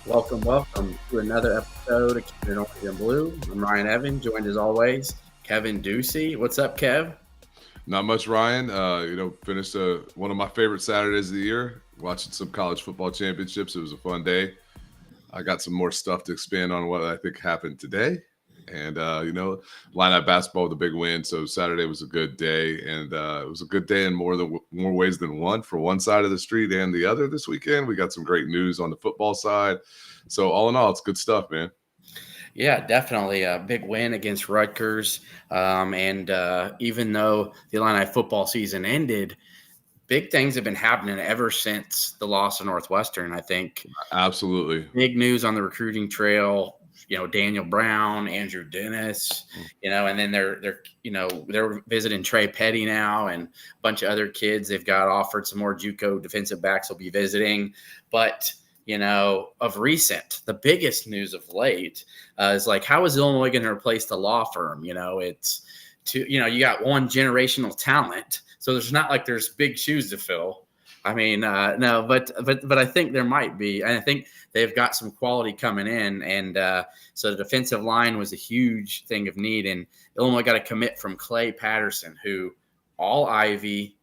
Welcome to another episode of Keepin Orange and Blue. I'm Ryan Evan, joined as always, Kevin Ducey. What's up, Kev? Not much, Ryan. Finished one of my favorite Saturdays of the year, watching some college football championships. It was a fun day. I got some more stuff to expand on what I think happened today. And, Line basketball with a big win. So Saturday was a good day. And it was a good day in more ways than one for one side of the street and the other this weekend. We got some great news on the football side. So all in all, it's good stuff, man. Yeah, definitely a big win against Rutgers. And even though the Illini football season ended, big things have been happening ever since the loss of Northwestern. I think Absolutely. big news on the recruiting trail. Daniel Brown, Andrew Dennis, and then they're visiting Trey Petty now and a bunch of other kids. They've got offered some more JUCO defensive backs will be visiting. But, of recent, the biggest news of late is like, how is Illinois going to replace the law firm? You got one generational talent. So there's not like there's big shoes to fill. I mean, no, but I think there might be. And I think they've got some quality coming in. And so the defensive line was a huge thing of need. And Illinois got a commit from Clay Patterson, who all Ivy,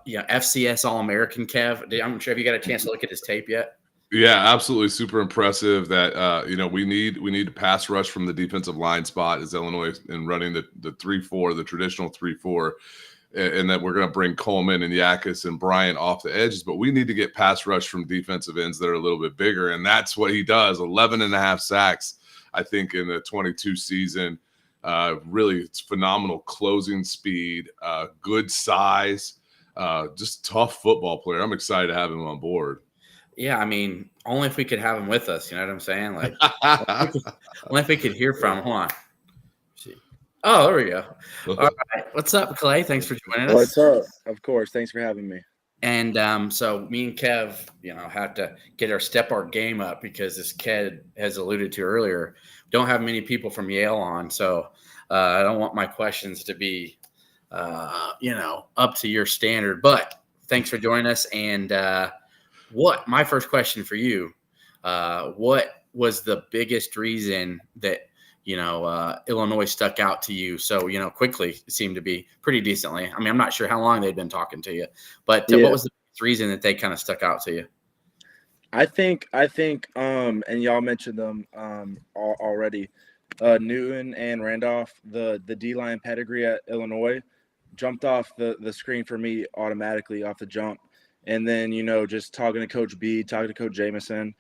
FCS All-American, Kev. I'm sure if you got a chance to look at his tape yet. Yeah, absolutely. Super impressive that, we need to pass rush from the defensive line spot as Illinois in running the 3-4, the traditional 3-4. And that we're going to bring Coleman and Yakis and Bryant off the edges, but we need to get pass rush from defensive ends that are a little bit bigger. And that's what he does. 11 and a half sacks, I think, in the 22 season. Really, it's phenomenal closing speed, good size, just tough football player. I'm excited to have him on board. Yeah, I mean, only if we could have him with us. You know what I'm saying? Like, only if we could hear from him. Hold on. Oh, there we go. All right. What's up, Clay? Thanks for joining us. What's up? Of course. Thanks for having me. And so me and Kev, have to step our game up because as Kev has alluded to earlier, don't have many people from Yale on. So I don't want my questions to be, up to your standard. But thanks for joining us. And my first question for you, what was the biggest reason that Illinois stuck out to you so, quickly? It seemed to be pretty decently. I mean, I'm not sure how long they'd been talking to you, but what was the reason that they kind of stuck out to you? I think, and y'all mentioned them already. Newton and Randolph, the D-line pedigree at Illinois jumped off the screen for me automatically off the jump. And then, just talking to Coach B, talking to Coach Jameson,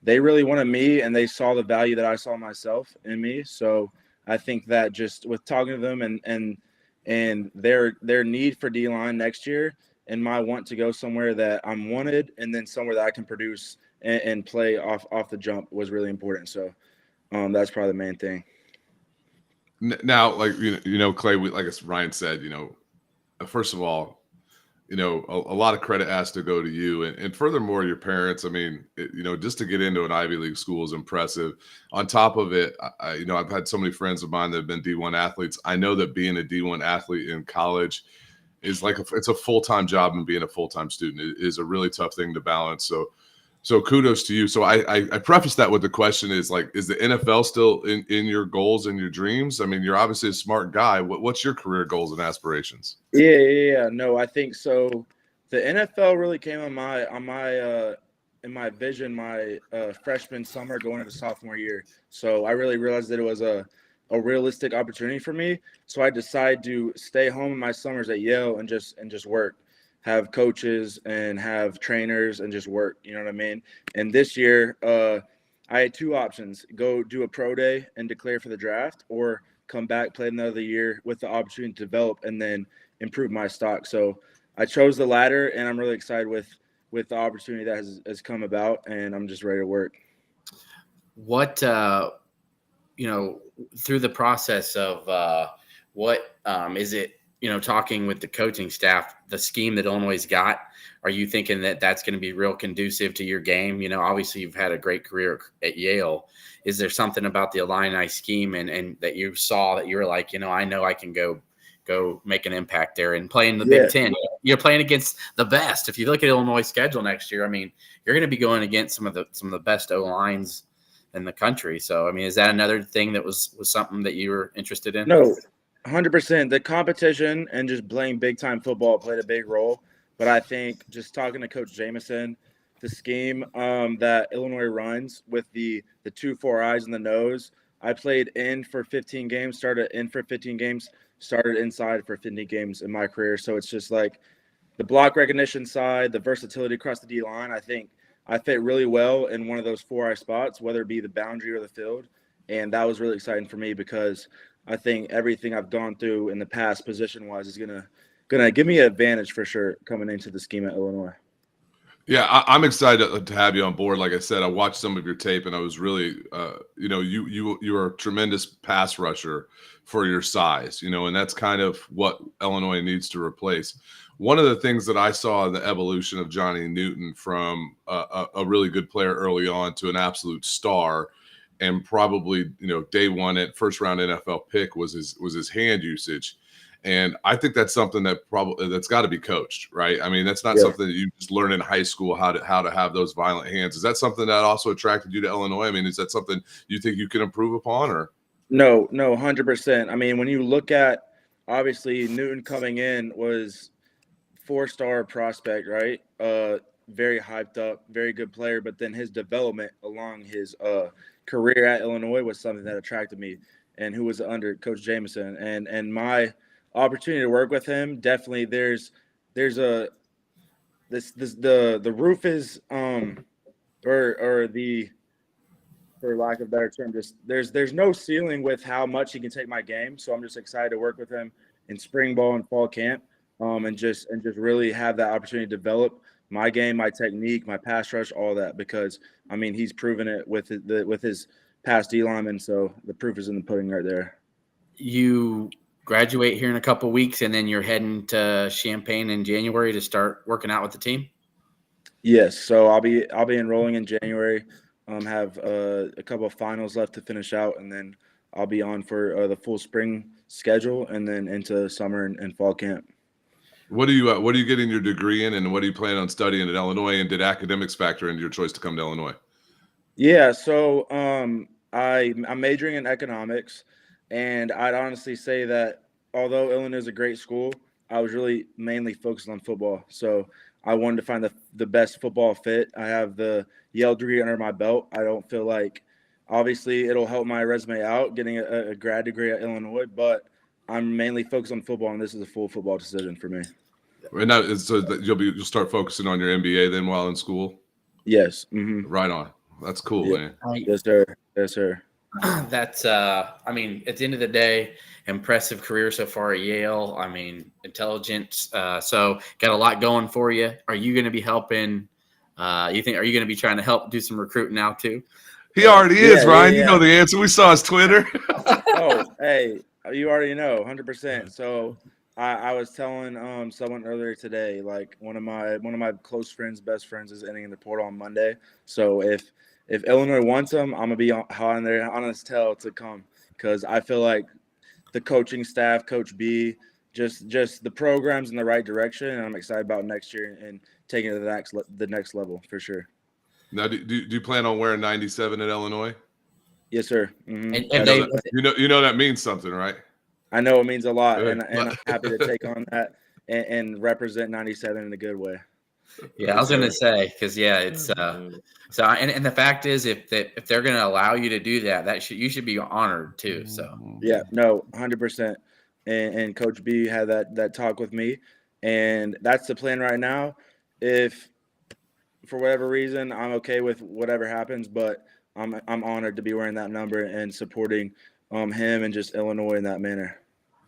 they really wanted me, and they saw the value that I saw myself in me. So I think that just with talking to them and their need for D-line next year and my want to go somewhere that I'm wanted and then somewhere that I can produce and play off the jump was really important. So that's probably the main thing. Now, like, Clay, like as Ryan said, first of all, a lot of credit has to go to you. And furthermore, your parents. I mean, just to get into an Ivy League school is impressive. On top of it, I've had so many friends of mine that have been D1 athletes. I know that being a D1 athlete in college is it's a full-time job, and being a full-time student is a really tough thing to balance. So kudos to you. So I preface that with the question is the NFL still in your goals and your dreams? I mean, you're obviously a smart guy. What's your career goals and aspirations? Yeah. No, I think so. The NFL really came in my vision my freshman summer going into sophomore year. So I really realized that it was a realistic opportunity for me. So I decided to stay home in my summers at Yale and just work. Have coaches and have trainers and just work, you know what I mean? And this year, I had two options: go do a pro day and declare for the draft, or come back, play another year with the opportunity to develop and then improve my stock. So I chose the latter, and I'm really excited with the opportunity that has come about, and I'm just ready to work. What, through the process of what is it, talking with the coaching staff, the scheme that Illinois got, are you thinking that that's going to be real conducive to your game? Obviously you've had a great career at Yale. Is there something about the Illini scheme and that you saw that you were like, I know I can go make an impact there and play in the Big Ten? you're playing against the best. If you look at Illinois' schedule next year, I mean, you're going to be going against some of the best O lines in the country. So, I mean, is that another thing that was something that you were interested in? No, 100%. The competition and just playing big time football played a big role. But I think just talking to Coach Jameson, the scheme that Illinois runs with the 2 4 eyes in the nose. I played in for 15 games, started in for 15 games, started inside for 15 games in my career. So it's just like the block recognition side, the versatility across the D line. I think I fit really well in one of those 4 eye spots, whether it be the boundary or the field. And that was really exciting for me because I think everything I've gone through in the past position-wise is gonna give me an advantage for sure coming into the scheme at Illinois. Yeah, I'm excited to have you on board. Like I said, I watched some of your tape, and I was really, you are a tremendous pass rusher for your size, and that's kind of what Illinois needs to replace. One of the things that I saw in the evolution of Johnny Newton from a really good player early on to an absolute star, and probably day one at first round NFL pick was his hand usage. And I think that's something that's got to be coached, right? I mean, that's not something that you just learn in high school how to have those violent hands. Is that something that also attracted you to Illinois? I mean, is that something you think you can improve upon, or? No, 100%. I mean, when you look at obviously Newton coming in was 4-star prospect, right? Very hyped up, very good player, but then his development along his career at Illinois was something that attracted me, and who was under Coach Jameson, and my opportunity to work with him. Definitely the roof is or the, for lack of a better term, just there's no ceiling with how much he can take my game. So I'm just excited to work with him in spring ball and fall camp, and just really have that opportunity to develop my game, my technique, my pass rush, all that, because I mean he's proven it with his past D lineman. So the proof is in the pudding right there. You graduate here in a couple of weeks, and then you're heading to Champaign in January to start working out with the team? Yes. So I'll be enrolling in January. Have a couple of finals left to finish out, and then I'll be on for the full spring schedule, and then into summer and fall camp. What are you getting your degree in, and what are you planning on studying at Illinois? And did academics factor into your choice to come to Illinois? Yeah. So I'm majoring in economics. And I'd honestly say that although Illinois is a great school, I was really mainly focused on football. So I wanted to find the best football fit. I have the Yale degree under my belt. I don't feel like obviously it'll help my resume out getting a grad degree at Illinois, but I'm mainly focused on football, and this is a full football decision for me. And now, so you'll start focusing on your MBA then while in school? Yes. Mm-hmm. Right on. That's cool, man. Yes, sir. Yes, sir. That's I mean, at the end of the day, impressive career so far at Yale. I mean, intelligent. So got a lot going for you. Are you going to be helping? Are you going to be trying to help do some recruiting now too? He already is, Ryan. You know the answer. We saw his Twitter. Oh, hey, you already know, 100%. So I was telling someone earlier today, like one of my close friends, best friends, is entering the portal on Monday. So if Illinois wants him, I'm gonna be hot on his tail to come, because I feel like the coaching staff, Coach B, just the program's in the right direction, and I'm excited about next year and taking it to the next level for sure. Now, do you plan on wearing 97 at Illinois? Yes, sir. Mm-hmm. And you know that means something, right? I know it means a lot, and I'm happy to take on that and represent 97 in a good way. Yeah, I was gonna say, because it's so and the fact is, if they're gonna allow you to do that, you should be honored too. So yeah, no, 100%. And Coach B had that talk with me, and that's the plan right now. If for whatever reason I'm okay with whatever happens, but I'm honored to be wearing that number and supporting him and just Illinois in that manner.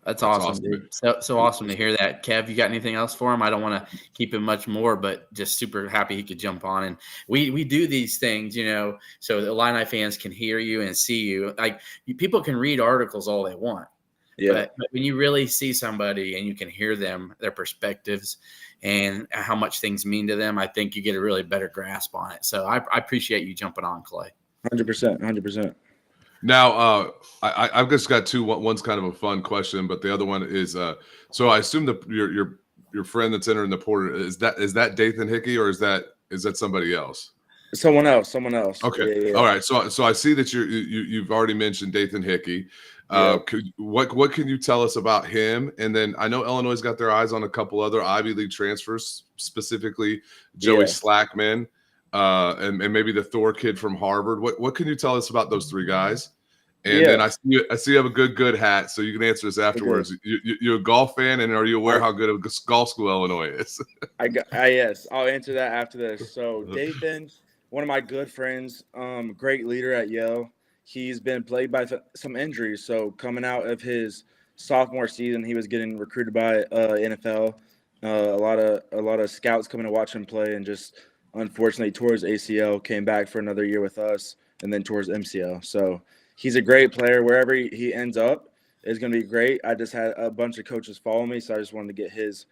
That's awesome, dude. So awesome to hear that. Kev, you got anything else for him? I don't want to keep him much more, but just super happy he could jump on. And we do these things, so the Illini fans can hear you and see you. Like, people can read articles all they want. Yeah. But when you really see somebody and you can hear them, their perspectives and how much things mean to them, I think you get a really better grasp on it. So I appreciate you jumping on, Clay. 100%. Now, I've just got two. One's kind of a fun question, but the other one is so I assume that your your friend that's entering the portal, is that Dathan Hickey, or is that somebody else? Someone else. Okay. Yeah. All right. So I see that you've already mentioned Dathan Hickey. Yeah. What can you tell us about him? And then I know Illinois got their eyes on a couple other Ivy League transfers, specifically Joey Slackman, and maybe the Thor kid from Harvard. What can you tell us about those three guys? And then I see you have a good hat, so you can answer this afterwards. You're a golf fan, and are you aware how good of golf school Illinois is? Yes, I'll answer that after this. So Dathan, one of my good friends, great leader at Yale. He's been plagued by some injuries. So coming out of his sophomore season, he was getting recruited by NFL. A lot of scouts coming to watch him play, and just unfortunately tore his ACL. Came back for another year with us, and then tore his MCL. So he's a great player. Wherever he ends up is going to be great. I just had a bunch of coaches follow me, so I just wanted to get his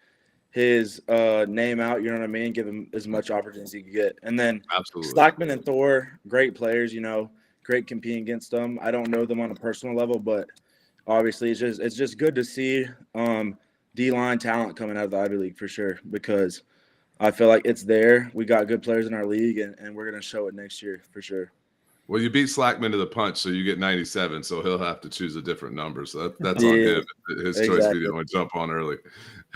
name out, you know what I mean? Give him as much opportunity as he could get. And then Slackman and Thor, great players, great competing against them. I don't know them on a personal level, but obviously it's just good to see D-line talent coming out of the Ivy League for sure, because I feel like it's there. We got good players in our league, and we're going to show it next year for sure. Well, you beat Slackman to the punch, so you get 97, so he'll have to choose a different number. So that's on him. His choice video and jump on early.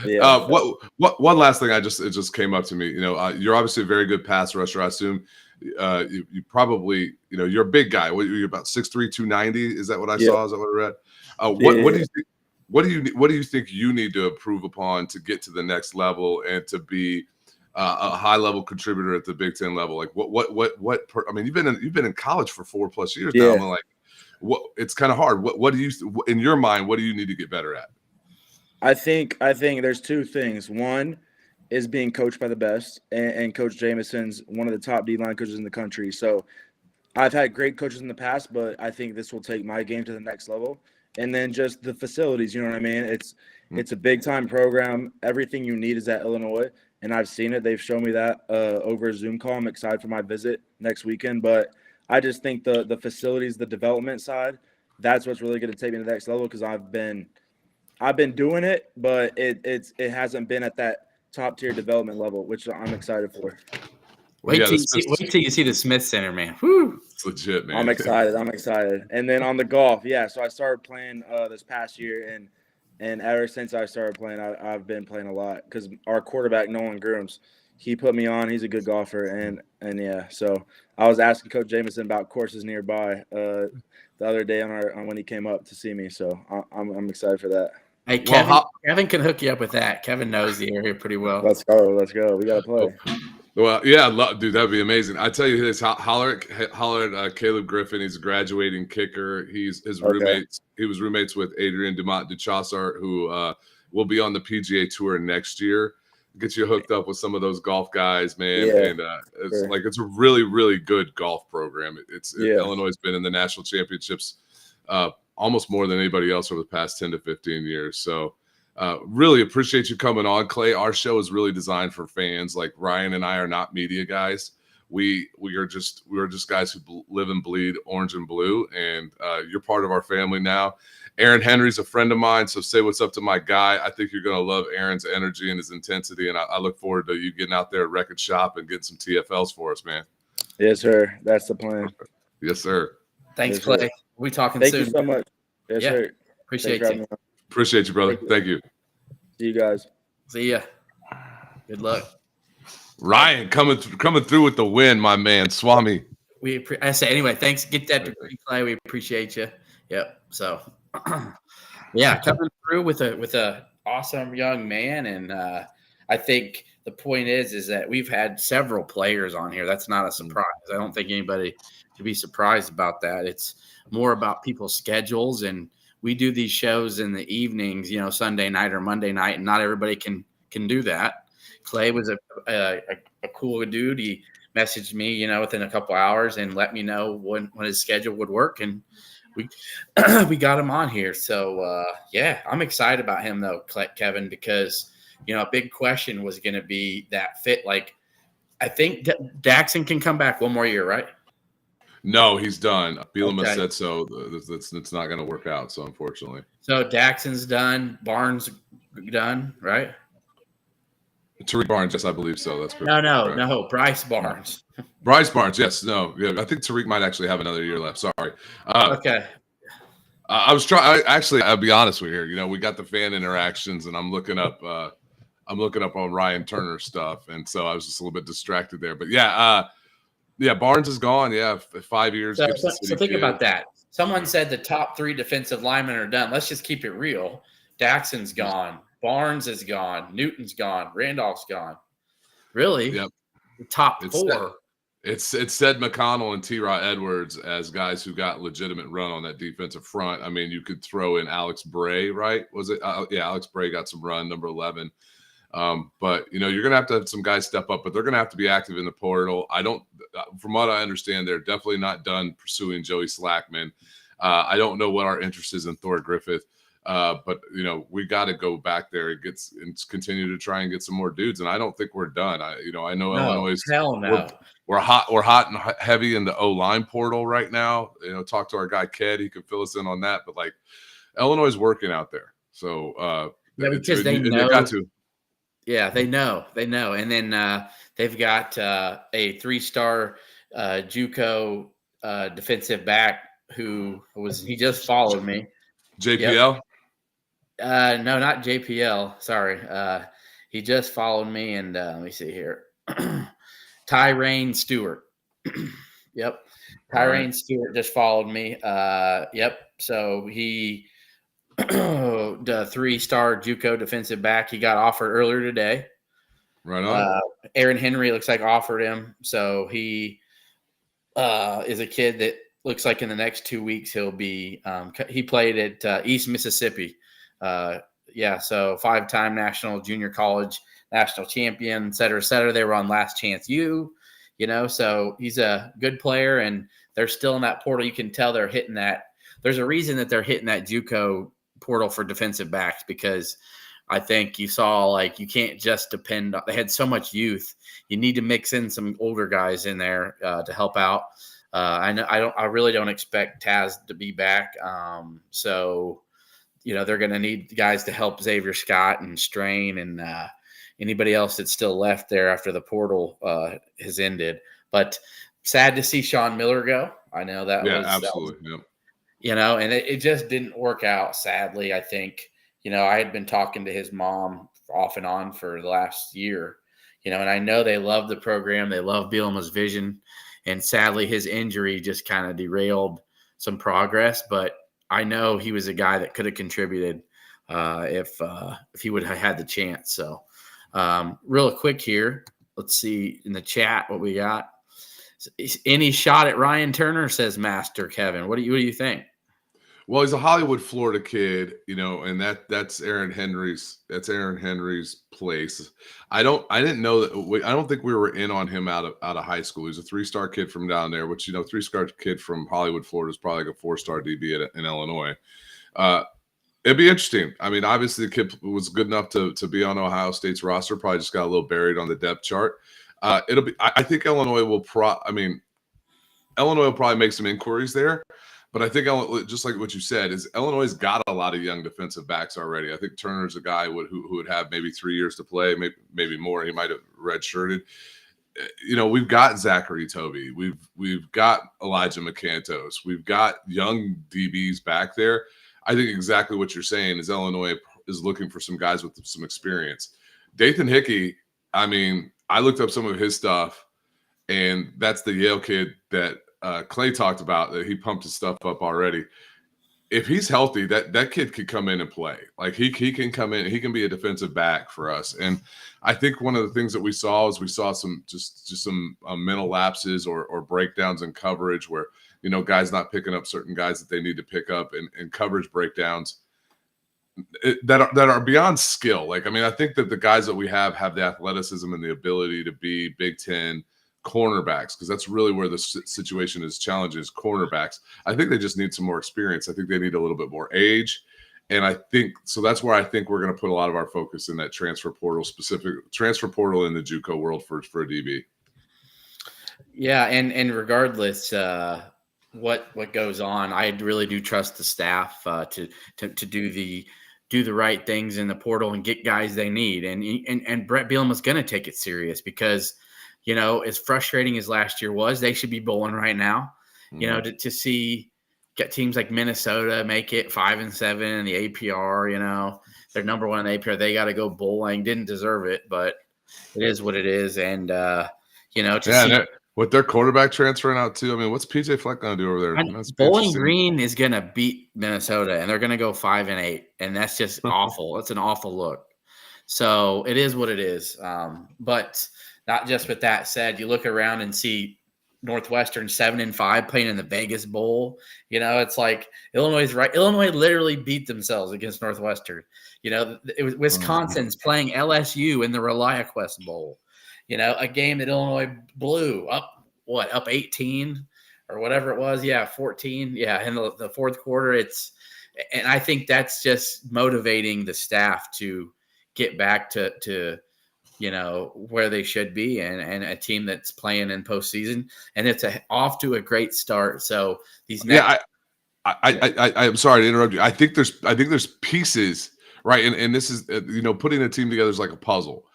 Yeah. One last thing it just came up to me. You're obviously a very good pass rusher. I assume you probably, you're a big guy. You're about 6'3", 290. Is that what I saw? Is that what I read? What do you think? What do you think you need to improve upon to get to the next level and to be a high level contributor at the Big Ten level? Like I mean, you've been in college for 4+ years now. I'm like, it's kind of hard. What do you, in your mind, what do you need to get better at? I think there's two things. One is being coached by the best, and Coach Jameson's one of the top D-line coaches in the country. So I've had great coaches in the past, but I think this will take my game to the next level. And then just the facilities, you know what I mean? It's a big-time program. Everything you need is at Illinois, and I've seen it. They've shown me that over a Zoom call. I'm excited for my visit next weekend. But I just think the facilities, the development side, that's what's really going to take me to the next level, because I've been doing it, but it hasn't been at that top-tier development level, which I'm excited for. Wait till you see the Smith Center, man. Whew. It's legit, man. I'm excited. And then on the golf, so I started playing this past year, and ever since I started playing, I've been playing a lot, because our quarterback, Nolan Grooms, he put me on. He's a good golfer, and so I was asking Coach Jameson about courses nearby the other day on when he came up to see me. So I'm excited for that. Hey, Kevin can hook you up with that. Kevin knows the area pretty well. Let's go. We got to play. Well, yeah, dude, that'd be amazing. I tell you this, holler at Caleb Griffin. He's a graduating kicker. His roommates. He was roommates with Adrian Dumont Duchassart, who will be on the PGA Tour next year. Get you hooked up with some of those golf guys, man. And it's a really, really good golf program. Illinois has been in the national championships almost more than anybody else over the past 10 to 15 years. So really appreciate you coming on, Clay. Our show is really designed for fans. Like, Ryan and I are not media guys. We are just guys who live and bleed orange and blue, and you're part of our family now. Aaron Henry's a friend of mine, so say what's up to my guy. I think you're going to love Aaron's energy and his intensity, and I look forward to you getting out there at Record Shop and getting some TFLs for us, man. Yes, sir. That's the plan. Yes, sir. Thanks, Yes, Clay. sir. We'll be talking Thank soon. you so much. Yes, sir. Appreciate you. Appreciate you, brother. Thank you. See you guys. See ya. Good luck. Ryan coming through with the win, my man. Swami. I say anyway. Thanks. Get that degree, Clay. We appreciate you. Yep. So, coming through with a awesome young man, and I think the point is that we've had several players on here. That's not a surprise. I don't think anybody should be surprised about that. It's more about people's schedules, and we do these shows in the evenings, Sunday night or Monday night, and not everybody can do that. Clay was a cool dude. He messaged me, within a couple hours and let me know when his schedule would work, and we got him on here. So I'm excited about him though, Kevin, because a big question was going to be that fit. Like, I think Daxon can come back one more year, right? No, he's done. Bielema said so. It's not going to work out. So unfortunately, so Daxon's done. Barnes done, right? Tariq Barnes, yes, I believe so. That's correct. No. Bryce Barnes. Bryce Barnes, yes. No, yeah, I think Tariq might actually have another year left. Sorry. Okay. I was trying. Actually, I'll be honest with you here. You know, we got the fan interactions, and I'm looking up on Ryan Turner stuff, and so I was just a little bit distracted there. But yeah, Barnes is gone. Yeah, 5 years. So think about that. Someone said the top 3 defensive linemen are done. Let's just keep it real. Daxon's gone. Barnes is gone. Newton's gone. Randolph's gone. Really? Yep. The top 4. It's said McConnell and T-Rod Edwards as guys who got legitimate run on that defensive front. I mean, you could throw in Alex Bray, right? Was it? Yeah, Alex Bray got some run, number 11. But you know, you're gonna have to have some guys step up, but they're gonna have to be active in the portal. From what I understand, they're definitely not done pursuing Joey Slackman. I don't know what our interest is in Thor Griffith. But you know, we got to go back there and continue to try and get some more dudes. And I don't think we're done. I know Illinois. Hell no. We're hot and heavy in the O-line portal right now. You know, talk to our guy Ked. He can fill us in on that. But like, Illinois is working out there. So because they know. They got to. Yeah, they know. And then they've got a 3-star JUCO defensive back he just followed me. JPL. Yep. No, not JPL. Sorry. He just followed me, and let me see here. Tyrane Stewart. Yep. Tyrane Stewart just followed me. Yep. So he the 3-star JUCO defensive back. He got offered earlier today. Right on. Aaron Henry looks like offered him. So he is a kid that looks like in the next 2 weeks he'll be he played at East Mississippi. So 5-time national junior college national champion, et cetera. They were on Last Chance U, so he's a good player, and they're still in that portal. You can tell they're hitting that. There's a reason that they're hitting that JUCO portal for defensive backs, because I think you saw, like, you can't just depend on – they had so much youth. You need to mix in some older guys in there to help out. I really don't expect Taz to be back. So they're going to need guys to help Xavier Scott and Strain and anybody else that's still left there after the portal has ended. But sad to see Sean Miller go. I know that was absolutely. Yep. And it just didn't work out. Sadly, I think I had been talking to his mom off and on for the last year. And I know they love the program. They love Bielema's vision. And sadly, his injury just kind of derailed some progress. But I know he was a guy that could have contributed if he would have had the chance. So real quick here, let's see in the chat what we got. Any shot at Ryan Turner, says Master Kevin. What do you think? Well, he's a Hollywood, Florida kid, and that's Aaron Henry's. That's Aaron Henry's place. I didn't know that. I don't think we were in on him out of high school. He's a 3-star kid from down there, which 3-star kid from Hollywood, Florida is probably like a 4-star DB in Illinois. It'd be interesting. I mean, obviously the kid was good enough to be on Ohio State's roster. Probably just got a little buried on the depth chart. It'll be. I think Illinois will probably make some inquiries there. But I think, just like what you said, is Illinois got a lot of young defensive backs already. I think Turner's a guy who would have maybe 3 years to play, maybe more. He might have redshirted. We've got Zachary Toby. We've got Elijah McCantos. We've got young DBs back there. I think exactly what you're saying is Illinois is looking for some guys with some experience. Dathan Hickey, I mean, I looked up some of his stuff, and that's the Yale kid that Clay talked about, that he pumped his stuff up already. If he's healthy, that kid could come in and play. Like he can come in, he can be a defensive back for us. And I think one of the things that we saw some some mental lapses or breakdowns in coverage where guys not picking up certain guys that they need to pick up, and coverage breakdowns that are beyond skill. Like, I mean, I think that the guys that we have the athleticism and the ability to be Big Ten cornerbacks, because that's really where the situation is challenging, is cornerbacks. I think they just need some more experience. I think they need a little bit more age. And I think so that's where I think we're going to put a lot of our focus in that transfer portal in the JUCO world for a DB. Yeah, and regardless what goes on, I really do trust the staff to do the do the right things in the portal and get guys they need. And Brett Bielema's going to take it serious because, you know, as frustrating as last year was, they should be bowling right now. You know, to see get teams like Minnesota make it 5-7 in the APR, you know, they're number one in the APR. They got to go bowling. Didn't deserve it, but it is what it is. And, you know, with their quarterback transferring out too. I mean, what's PJ Fleck going to do over there? That's Bowling Green is going to beat Minnesota, and they're going to go 5-8, and that's just awful. It's an awful look. So it is what it is. But not just with that said, you look around and see Northwestern 7-5 playing in the Vegas Bowl. You know, it's like Illinois is right. Illinois literally beat themselves against Northwestern. You know, it was Wisconsin's playing LSU in the ReliaQuest Bowl. You know, a game that Illinois blew up 18 or whatever it was. Yeah, 14. Yeah, in the fourth quarter. And I think that's just motivating the staff to get back to you know, where they should be and a team that's playing in postseason. And it's off to a great start. So these next I'm sorry to interrupt you. I think there's pieces, right? And this is, you know, putting a team together is like a puzzle.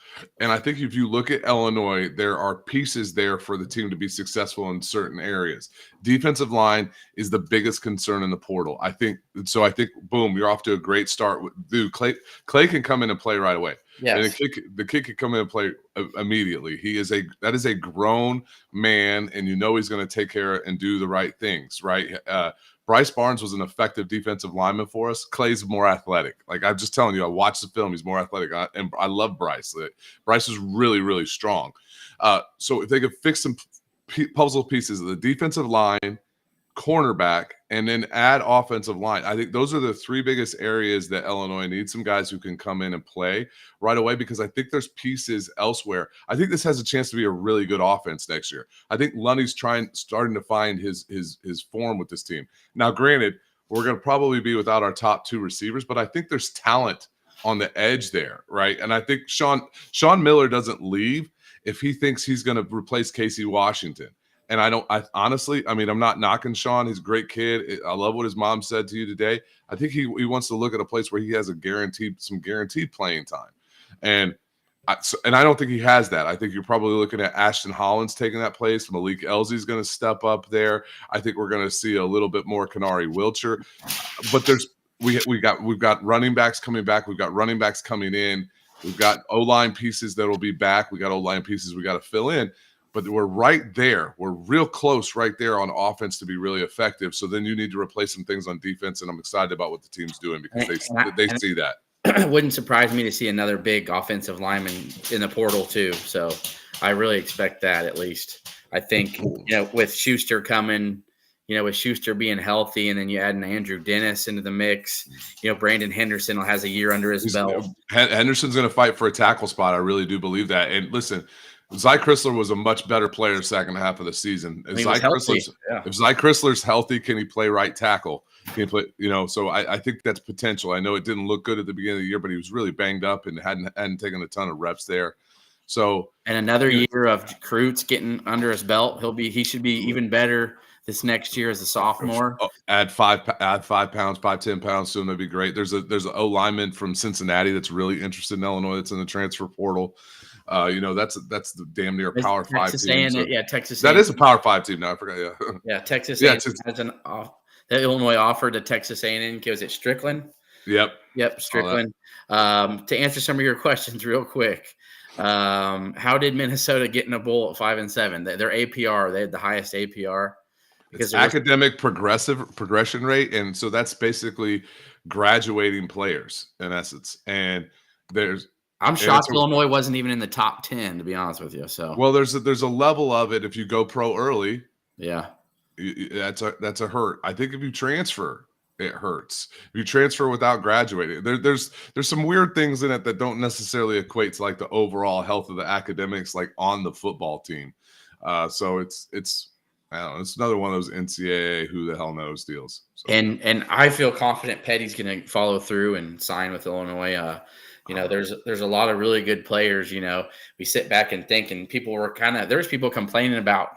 And I think if you look at Illinois, there are pieces there for the team to be successful in certain areas. Defensive line is the biggest concern in the portal. I think, boom, you're off to a great start. Dude, Clay can come in and play right away. Yes. And the kid can come in and play immediately. That is a grown man, and you know he's going to take care and do the right things, right? Bryce Barnes was an effective defensive lineman for us. Clay's more athletic. Like I'm just telling you, I watched the film. He's more athletic, and I love Bryce. Bryce is really, really strong. So if they could fix some puzzle pieces of the defensive line, cornerback, and then add offensive line, I think those are the three biggest areas that Illinois needs some guys who can come in and play right away, because I think there's pieces elsewhere. I think this has a chance to be a really good offense next year. I think Lundy's starting to find his form with this team. Now, granted, we're going to probably be without our top two receivers, but I think there's talent on the edge there, right? And I think Sean Miller doesn't leave if he thinks he's going to replace Casey Washington. And I honestly, I'm not knocking Sean. He's a great kid. I love what his mom said to you today. I think he wants to look at a place where he has some guaranteed playing time. And I don't think he has that. I think you're probably looking at Ashton Hollins taking that place. Malik Elsey's going to step up there. I think we're going to see a little bit more Kenari Wilcher. But we've got running backs coming back. We've got running backs coming in. We've got O-line pieces that will be back. We got O-line pieces we got to fill in. But we're right there. We're real close right there on offense to be really effective. So then you need to replace some things on defense, and I'm excited about what the team's doing because they see that. It wouldn't surprise me to see another big offensive lineman in the portal too. So I really expect that at least. I think, you know, with Schuster coming, you know, with Schuster being healthy, and then you add an Andrew Dennis into the mix, you know, Brandon Henderson has a year under his belt. Henderson's going to fight for a tackle spot. I really do believe that. And listen, Zy Chrysler was a much better player second half of the season. If Zy Chrysler's healthy, can he play right tackle? Can he play, you know, so I think that's potential. I know it didn't look good at the beginning of the year, but he was really banged up and hadn't taken a ton of reps there. So and another year of Kreutz getting under his belt, he should be even better this next year as a sophomore. Add 5 pounds, 5-10 pounds to him. That'd be great. There's an O lineman from Cincinnati that's really interested in Illinois. That's in the transfer portal. You know, that's the damn near Power 5 team. So Texas. That is a Power 5 team now. I forgot. Yeah, Texas. Yeah, that Illinois offered to Texas A&M. Was it Strickland? Yep, Strickland. To answer some of your questions real quick, how did Minnesota get in a bowl at 5-7? Their APR, they had the highest APR. Because academic progression rate, and so that's basically graduating players in essence. And I'm shocked Illinois wasn't even in the top 10, to be honest with you. So well, there's a level of it. If you go pro early, yeah, that's a hurt. I think if you transfer, it hurts. If you transfer without graduating, there's some weird things in it that don't necessarily equate to like the overall health of the academics, like on the football team. So it's I don't know. It's another one of those NCAA who the hell knows deals. So. And I feel confident Petty's going to follow through and sign with Illinois. You know, there's a lot of really good players. You know, we sit back and think, and there was people complaining about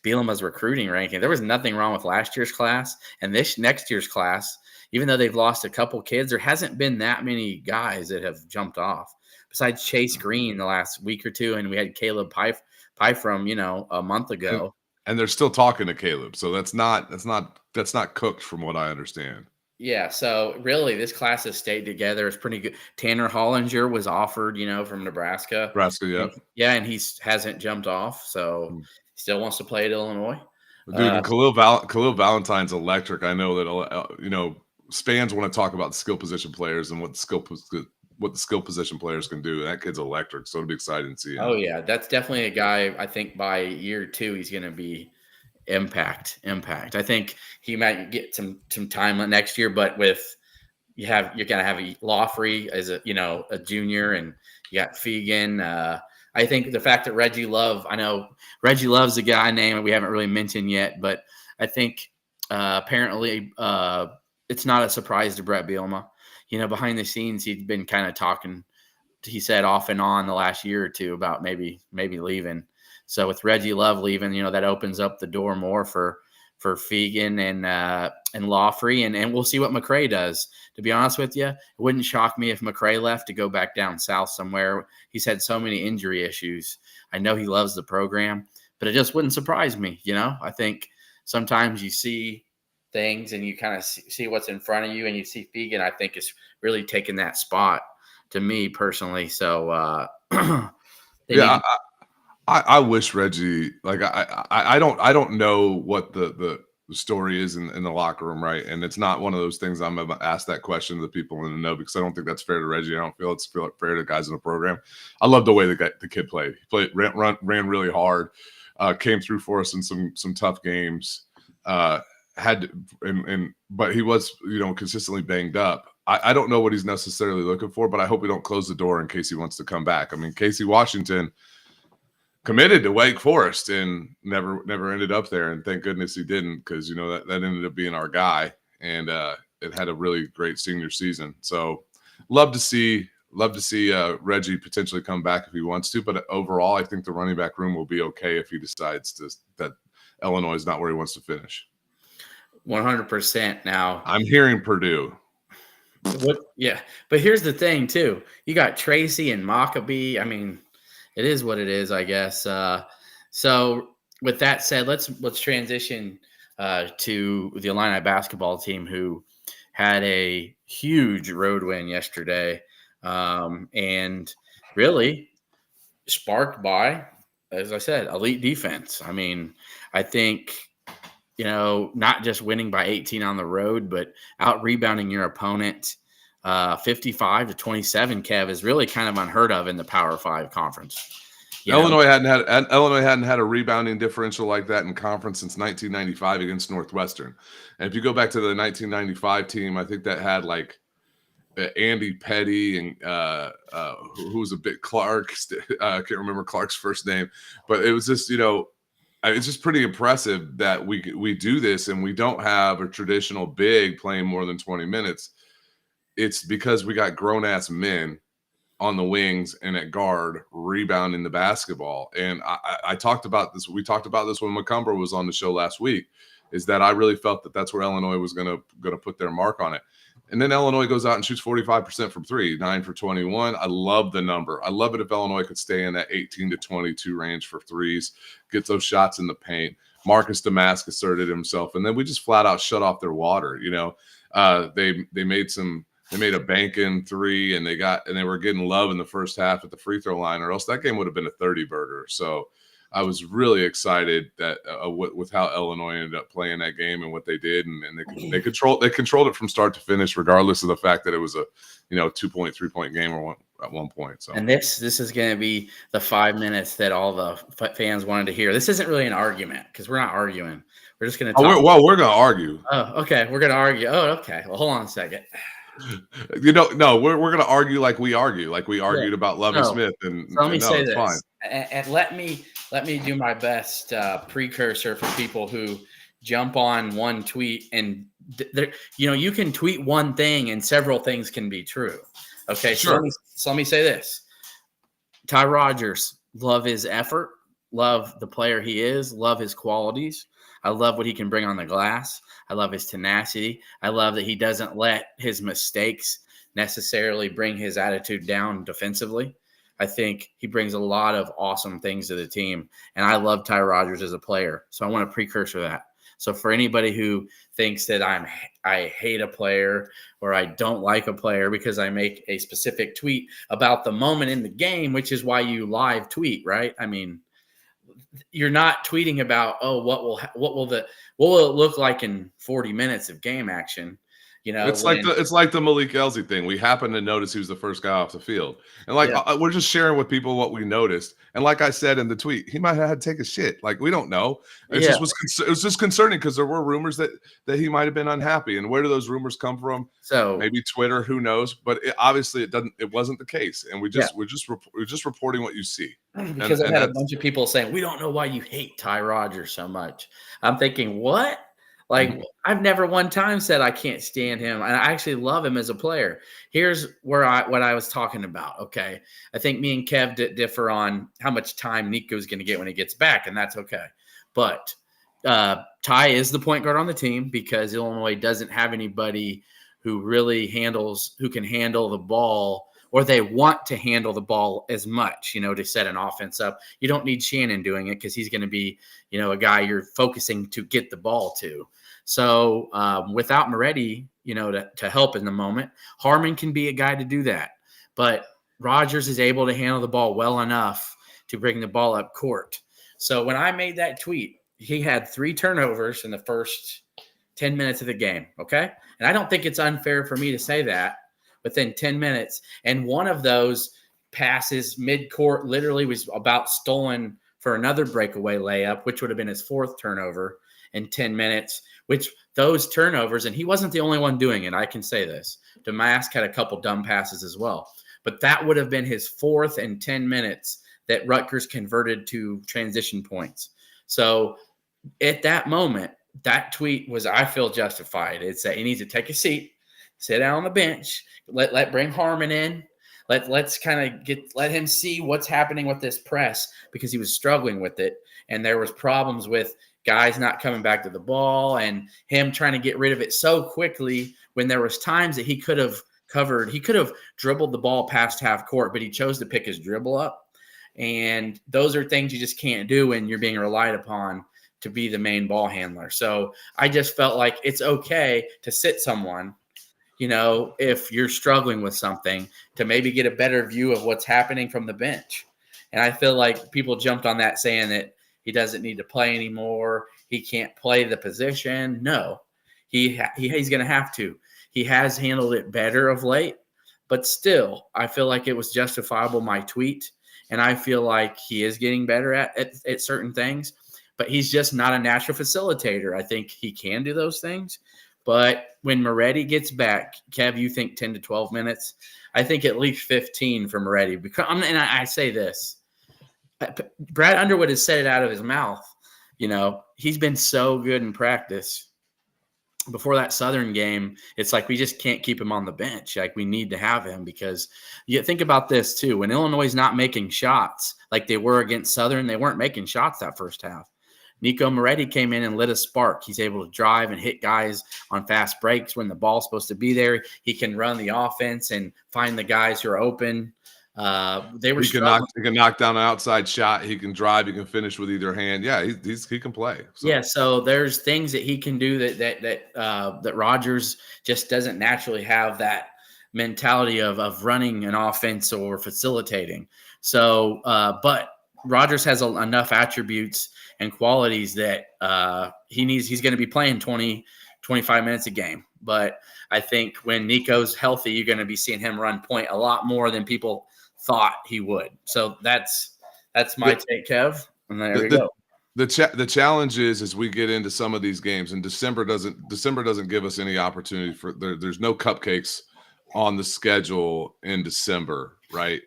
Bielema's recruiting ranking. There was nothing wrong with last year's class, and this next year's class, even though they've lost a couple kids, there hasn't been that many guys that have jumped off besides Chase Green the last week or two. And we had Caleb Pie from, a month ago. And they're still talking to Caleb. So that's not cooked from what I understand. Yeah, so really, this class has stayed together. It's pretty good. Tanner Hollinger was offered, from Nebraska. Nebraska, yeah. And he hasn't jumped off, so still wants to play at Illinois. Dude, and Khalil Valentine's electric. I know that, Spans want to talk about skill position players and what the skill position players can do. That kid's electric, so it'll be exciting to see him. Oh, yeah, that's definitely a guy. I think by year 2, he's going to be impact. I think he might get some time next year, but you're gonna have a Lawfrey as a junior, and you got Fegan. I think the fact that Reggie Love, I know Reggie Love's a guy name we haven't really mentioned yet, but I think apparently it's not a surprise to Brett Bielema. Behind the scenes, he'd been kind of talking, he said off and on the last year or two about maybe leaving. So with Reggie Love leaving, that opens up the door more for Fegan and Lawfrey, and we'll see what McCray does. To be honest with you, it wouldn't shock me if McCray left to go back down south somewhere. He's had so many injury issues. I know he loves the program, but it just wouldn't surprise me. I think sometimes you see things and you kind of see what's in front of you, and you see Fegan, I think, is really taking that spot to me personally. So I wish Reggie, I don't know what the story is in the locker room, right? And it's not one of those things I'm going to ask that question to the people in the know, because I don't think that's fair to Reggie. I don't feel it's fair to guys in the program. I love the way the kid played. He ran really hard, came through for us in some tough games. But he was consistently banged up. I don't know what he's necessarily looking for, but I hope we don't close the door in case he wants to come back. I mean, Casey Washington committed to Wake Forest and never ended up there, and thank goodness he didn't, because that ended up being our guy, and it had a really great senior season. So love to see Reggie potentially come back if he wants to, but overall I think the running back room will be okay if he decides that Illinois is not where he wants to finish. 100%. Now I'm hearing Purdue. Yeah, but here's the thing too. You got Tracy and Maccabee. I mean, it is what it is, I guess. So with that said, let's transition to the Illini basketball team, who had a huge road win yesterday, and really sparked by, as I said, elite defense. I mean, I think, not just winning by 18 on the road, but out rebounding your opponent 55-27, Kev, is really kind of unheard of in the Power 5 conference. Illinois hadn't had a rebounding differential like that in conference since 1995 against Northwestern. And if you go back to the 1995 team, I think that had Andy Petty and who was a bit Clark. I can't remember Clark's first name, but it was just it's just pretty impressive that we do this and we don't have a traditional big playing more than 20 minutes. It's because we got grown-ass men on the wings and at guard rebounding the basketball. And I talked about this. We talked about this when McCumber was on the show last week, is that I really felt that that's where Illinois was going to put their mark on it. And then Illinois goes out and shoots 45% from three, 9 for 21. I love the number. I love it if Illinois could stay in that 18 to 22 range for threes, get those shots in the paint. Marcus Damask asserted himself, and then we just flat out shut off their water. They made a bank-in three, and they were getting love in the first half at the free throw line, or else that game would have been a 30-burger. So I was really excited that with how Illinois ended up playing that game and what they did, and they controlled it from start to finish, regardless of the fact that it was a 2-point, 3-point game at one point. So, and this is going to be the 5 minutes that all the fans wanted to hear. This isn't really an argument, because we're not arguing. We're just going to talk. We're going to argue. Oh, okay. We're going to argue. Oh, okay. Well, hold on a second. No, we're going to argue like we argued about Lovie Smith. And so let me say this, fine. And let me do my best precursor for people who jump on one tweet, and you can tweet one thing and several things can be true. Okay, sure. So let me say this: Ty Rodgers, love his effort, love the player he is, love his qualities. I love what he can bring on the glass. I love his tenacity. I love that he doesn't let his mistakes necessarily bring his attitude down defensively. I think he brings a lot of awesome things to the team, and I love Ty Rodgers as a player. So I want to precursor that. So for anybody who thinks that I hate a player or I don't like a player because I make a specific tweet about the moment in the game, which is why you live tweet, right? I mean, you're not tweeting about, oh, what will it look like in 40 minutes of game action? You know, It's like the Malik Elzy thing. We happen to notice he was the first guy off the field, and we're just sharing with people what we noticed. And like I said in the tweet, he might have had to take a shit. Like, we don't know. It was just concerning because there were rumors that he might have been unhappy. And where do those rumors come from? So maybe Twitter, who knows? But obviously it wasn't the case. And we're just reporting what you see. Because I've had a bunch of people saying, we don't know why you hate Ty Rodgers so much. I'm thinking, what? Like, I've never one time said I can't stand him. And I actually love him as a player. Here's what I was talking about. Okay. I think me and Kev differ on how much time Nico's going to get when he gets back, and that's okay. But Ty is the point guard on the team because Illinois doesn't have anybody who really can handle the ball, or they want to handle the ball as much, to set an offense up. You don't need Shannon doing it because he's going to be, a guy you're focusing to get the ball to. So without Moretti, to help in the moment, Harmon can be a guy to do that. But Rodgers is able to handle the ball well enough to bring the ball up court. So when I made that tweet, he had 3 turnovers in the first 10 minutes of the game, okay? And I don't think it's unfair for me to say that within 10 minutes. And one of those passes mid-court literally was about stolen for another breakaway layup, which would have been his 4th turnover in 10 minutes, which those turnovers, and he wasn't the only one doing it. I can say this. Damask had a couple dumb passes as well. But that would have been his 4th in 10 minutes that Rutgers converted to transition points. So at that moment, that tweet was, I feel justified. It's that he needs to take a seat, sit down on the bench, bring Harmon in. Let's kind of let him see what's happening with this press, because he was struggling with it. And there was problems with guys not coming back to the ball and him trying to get rid of it so quickly when there was times that he could have dribbled the ball past half court, but he chose to pick his dribble up. And those are things you just can't do when you're being relied upon to be the main ball handler. So I just felt like it's okay to sit someone, if you're struggling with something, to maybe get a better view of what's happening from the bench. And I feel like people jumped on that saying that he doesn't need to play anymore. He can't play the position. No, he's going to have to. He has handled it better of late, but still, I feel like it was justifiable, my tweet. And I feel like he is getting better at certain things, but he's just not a natural facilitator. I think he can do those things. But when Moretti gets back, Kev, you think 10 to 12 minutes? I think at least 15 for Moretti. And I say this. Brad Underwood has said it out of his mouth. He's been so good in practice. Before that Southern game, it's like we just can't keep him on the bench. Like, we need to have him, because you think about this too. When Illinois is not making shots like they were against Southern, they weren't making shots that first half. Nico Moretti came in and lit a spark. He's able to drive and hit guys on fast breaks when the ball's supposed to be there. He can run the offense and find the guys who are open. He can knock down an outside shot. He can drive. He can finish with either hand. Yeah, he can play. So. Yeah, so there's things that he can do that Rodgers just doesn't naturally have, that mentality of running an offense or facilitating. So, but Rodgers has enough attributes and qualities that he's going to be playing 20, 25 minutes a game. But I think when Nico's healthy, you're going to be seeing him run point a lot more than people thought he would. So that's my take, Kev. And there we go. The challenge is, as we get into some of these games, and December doesn't give us any opportunity for there's no cupcakes on the schedule in December, right?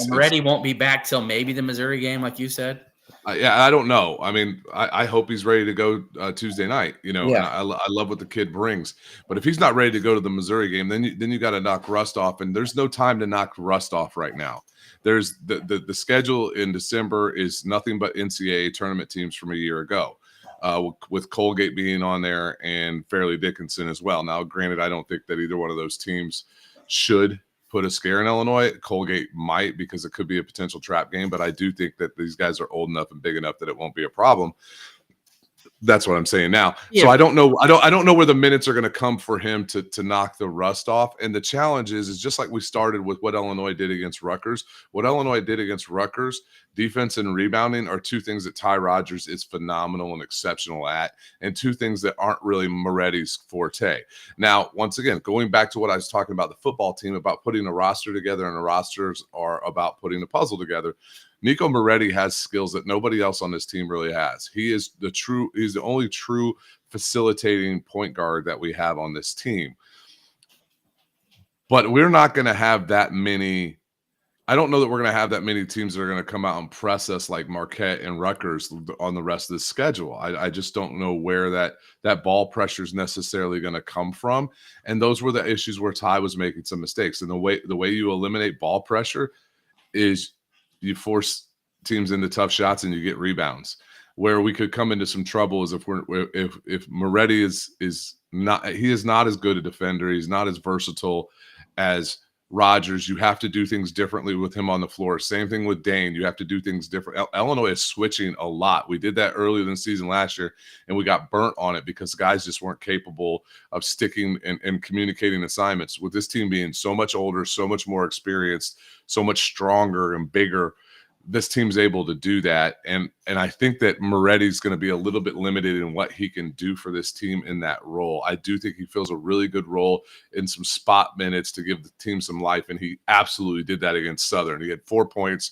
Moretti won't be back till maybe the Missouri game, like you said. I don't know. I mean, I hope he's ready to go Tuesday night. Yeah. I love what the kid brings. But if he's not ready to go to the Missouri game, then you got to knock rust off, and there's no time to knock rust off right now. There's the schedule in December is nothing but NCAA tournament teams from a year ago. with Colgate being on there and Fairleigh Dickinson as well. Now, granted, I don't think that either one of those teams should put a scare in Illinois. Colgate might, because it could be a potential trap game, but I do think that these guys are old enough and big enough that it won't be a problem. That's what I'm saying now. Yeah. So I don't know. I don't know where the minutes are going to come for him to knock the rust off. And the challenge is just like we started with what Illinois did against Rutgers. What Illinois did against Rutgers, defense and rebounding, are two things that Ty Rodgers is phenomenal and exceptional at, and two things that aren't really Moretti's forte. Now, once again, going back to what I was talking about, the football team, about putting a roster together, and the rosters are about putting a puzzle together. Nico Moretti has skills that nobody else on this team really has. He's the only true facilitating point guard that we have on this team. But we're not going to have that many. I don't know that we're going to have that many teams that are going to come out and press us like Marquette and Rutgers on the rest of the schedule. I just don't know where that ball pressure is necessarily going to come from. And those were the issues where Ty was making some mistakes. And the way you eliminate ball pressure is you force teams into tough shots and you get rebounds. Where we could come into some trouble is if Moretti is not as good a defender, he's not as versatile as Rodgers. You have to do things differently with him on the floor. Same thing with Dane. You have to do things different. Illinois is switching a lot. We did that earlier in the season last year, and we got burnt on it because guys just weren't capable of sticking and communicating assignments. With this team being so much older, so much more experienced, so much stronger and bigger, this team's able to do that. And I think that Moretti's going to be a little bit limited in what he can do for this team in that role. I do think he fills a really good role in some spot minutes to give the team some life, and he absolutely did that against Southern. He had 4 points,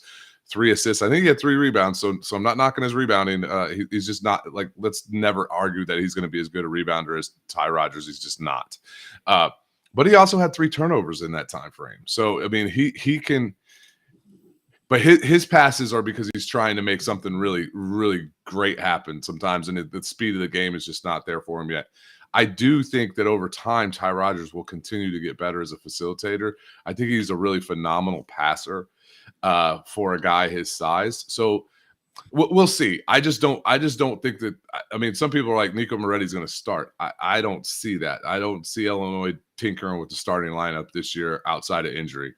3 assists. I think he had 3 rebounds, so I'm not knocking his rebounding. He's just not, like, let's never argue that he's going to be as good a rebounder as Ty Rodgers. He's just not. But he also had 3 turnovers in that time frame. So, I mean, he can – but his passes are because he's trying to make something really, really great happen sometimes, and the speed of the game is just not there for him yet. I do think that over time, Ty Rodgers will continue to get better as a facilitator. I think he's a really phenomenal passer for a guy his size. So we'll see. I just don't think that. I mean, some people are like, Nico Moretti's going to start. I don't see that. I don't see Illinois tinkering with the starting lineup this year outside of injury.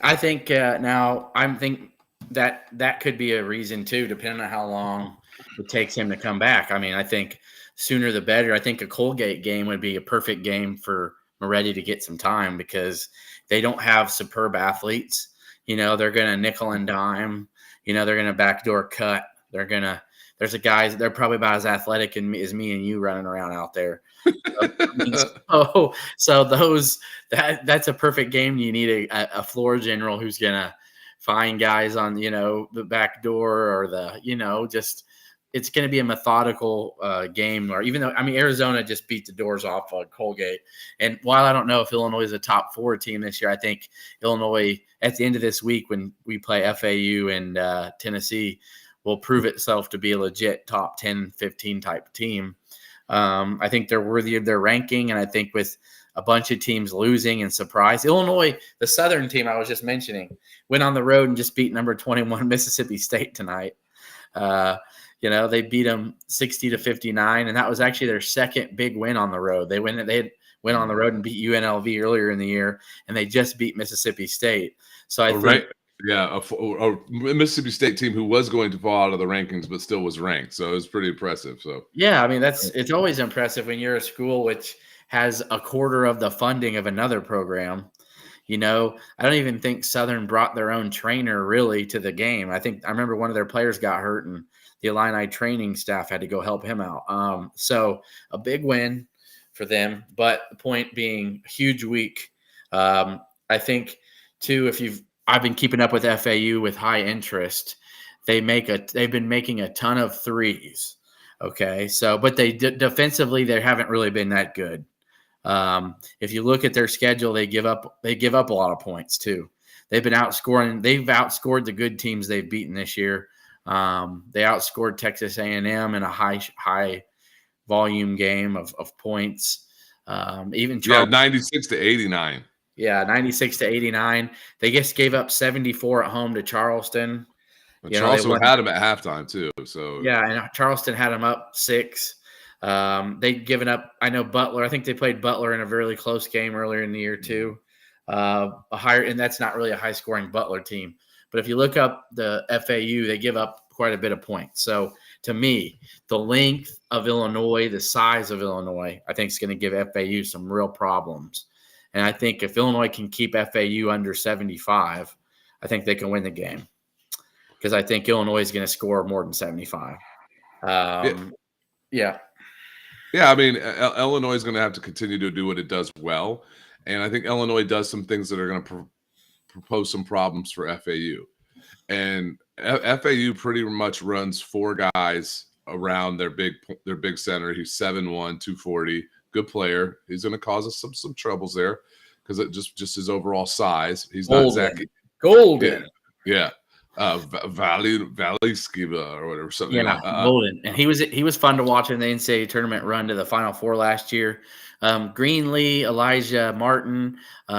I think that could be a reason too, depending on how long it takes him to come back. I mean, I think sooner the better. I think a Colgate game would be a perfect game for Moretti to get some time because they don't have superb athletes. You know, they're going to nickel and dime. You know, they're going to backdoor cut. There's a guy, they're probably about as athletic as me and you running around out there. So that's a perfect game. You need a floor general who's going to find guys on, you know, the back door or the, you know, just it's going to be a methodical game. Or even though, I mean, Arizona just beat the doors off of Colgate. And while I don't know if Illinois is a top 4 team this year, I think Illinois at the end of this week when we play FAU and Tennessee will prove itself to be a legit top 10, 15 type team. I think they're worthy of their ranking, and I think with a bunch of teams losing and surprise, Illinois, the Southern team I was just mentioning, went on the road and just beat number 21 Mississippi State tonight. You know, they beat them 60-59, and that was actually their second big win on the road. They went on the road and beat UNLV earlier in the year, and they just beat Mississippi State. So I think. Right. Yeah, a Mississippi State team who was going to fall out of the rankings but still was ranked. So it was pretty impressive. So yeah, I mean, it's always impressive when you're a school which has a quarter of the funding of another program. You know, I don't even think Southern brought their own trainer really to the game. I remember one of their players got hurt and the Illini training staff had to go help him out. So a big win for them, but the point being a huge week. I think too, I've been keeping up with FAU with high interest. They've been making a ton of threes. Okay. So, but they defensively, they haven't really been that good. If you look at their schedule, they give up a lot of points too. They've outscored the good teams they've beaten this year. They outscored Texas A&M in a high volume game of points. Even 96-89. Yeah, 96-89. They just gave up 74 at home to Charleston. But You know, Charleston had him at halftime too. So yeah, and Charleston had him up 6. They'd given up. I know Butler. I think they played Butler in a really close game earlier in the year too. And that's not really a high scoring Butler team. But if you look up the FAU, they give up quite a bit of points. So to me, the length of Illinois, the size of Illinois, I think is going to give FAU some real problems. And I think if Illinois can keep FAU under 75, I think they can win the game, because I think Illinois is going to score more than 75. Yeah. Yeah, I mean, Illinois is going to have to continue to do what it does well. And I think Illinois does some things that are going to propose some problems for FAU. And FAU pretty much runs 4 guys around their big center. He's 7'1", 240, good player. He's going to cause us some troubles there because it just his overall size. He's not exactly Golden. Yeah. Valley Skiba or whatever, something. Yeah, Golden. And he was fun to watch in the NCAA tournament run to the Final Four last year. Greenlee, Elijah Martin,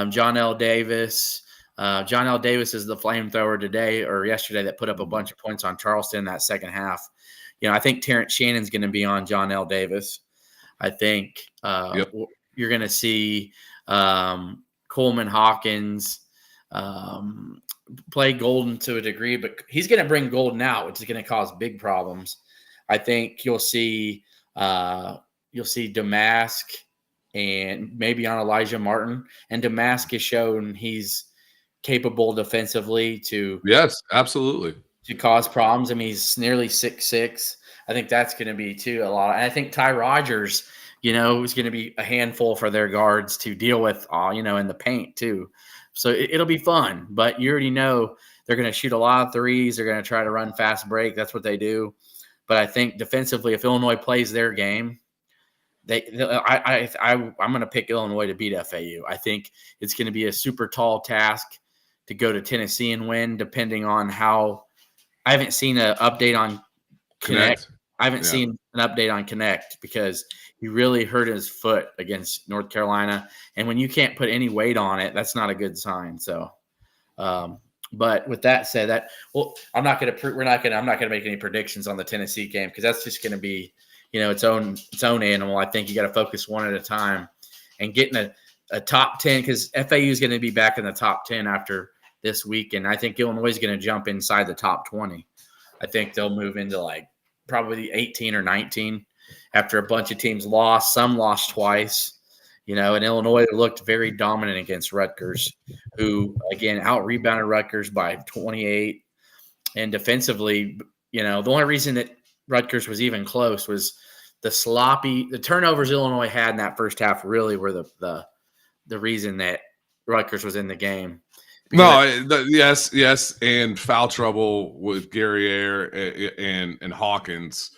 John L. Davis. John L. Davis is the flamethrower today or yesterday that put up a bunch of points on Charleston in that second half. You know, I think Terrence Shannon's going to be on John L. Davis. I think you're going to see Coleman Hawkins play Golden to a degree, but he's going to bring Golden out, which is going to cause big problems. I think you'll see Damask and maybe on Elijah Martin. And Damask has shown he's capable defensively to absolutely to cause problems. I mean, he's nearly 6'6". I think that's going to be too a lot. And I think Ty Rogers, is going to be a handful for their guards to deal with, in the paint too. So it'll be fun, but you already know they're going to shoot a lot of threes. They're going to try to run fast break. That's what they do. But I think defensively, if Illinois plays their game, I'm going to pick Illinois to beat FAU. I think it's going to be a super tall task to go to Tennessee and win, depending on how. I haven't seen an update on Connect. I haven't seen an update on Connect because he really hurt his foot against North Carolina. And when you can't put any weight on it, that's not a good sign. So, but with that said, I'm not going to make any predictions on the Tennessee game because that's just going to be, its own animal. I think you got to focus one at a time and getting a top 10 because FAU is going to be back in the top 10 after this week. And I think Illinois is going to jump inside the top 20. I think they'll move into like probably 18 or 19 after a bunch of teams lost. Some lost twice, and Illinois looked very dominant against Rutgers, who, again, out-rebounded Rutgers by 28. And defensively, the only reason that Rutgers was even close was the turnovers Illinois had in that first half really were the reason that Rutgers was in the game. Yes, and foul trouble with Guerriere and Hawkins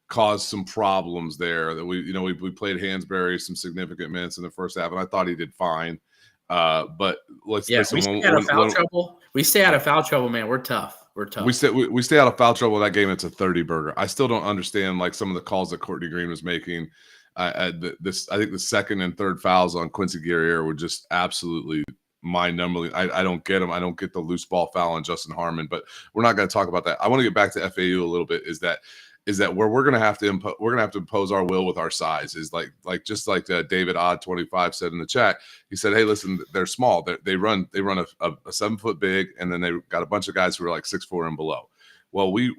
caused some problems there. That we played Hansberry some significant minutes in the first half, and I thought he did fine. But we stay out of foul trouble. We stay out of foul trouble, man. We're tough. We stay out of foul trouble in that game. It's a 30 burger. I still don't understand like some of the calls that Courtney Green was making. I think the second and third fouls on Quincy Guerriere were just absolutely mind-numbing. I don't get them. I don't get the loose ball foul on Justin Harmon, but we're not going to talk about that. I want to get back to FAU a little bit. Is that where we're going to have to impose our will with our size? Is like David Odd 25 said in the chat. He said, "Hey, listen, they're small. They run a 7-foot big, and then they got a bunch of guys who are like 6'4" and below." Well, we're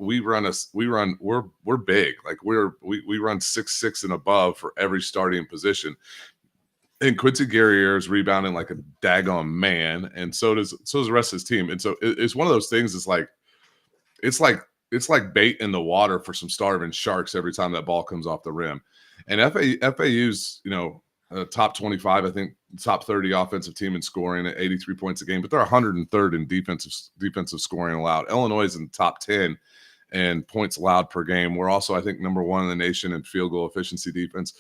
big. Like we run 6'6" and above for every starting position. And Quincy Guerriere is rebounding like a daggone man, and so does the rest of his team. And so it's one of those things. It's like bait in the water for some starving sharks every time that ball comes off the rim. And FAU's top 25, I think top 30 offensive team in scoring at 83 points a game, but they're 103rd in defensive scoring allowed. Illinois is in the top 10 and points allowed per game. We're also, I think, number 1 in the nation in field goal efficiency defense.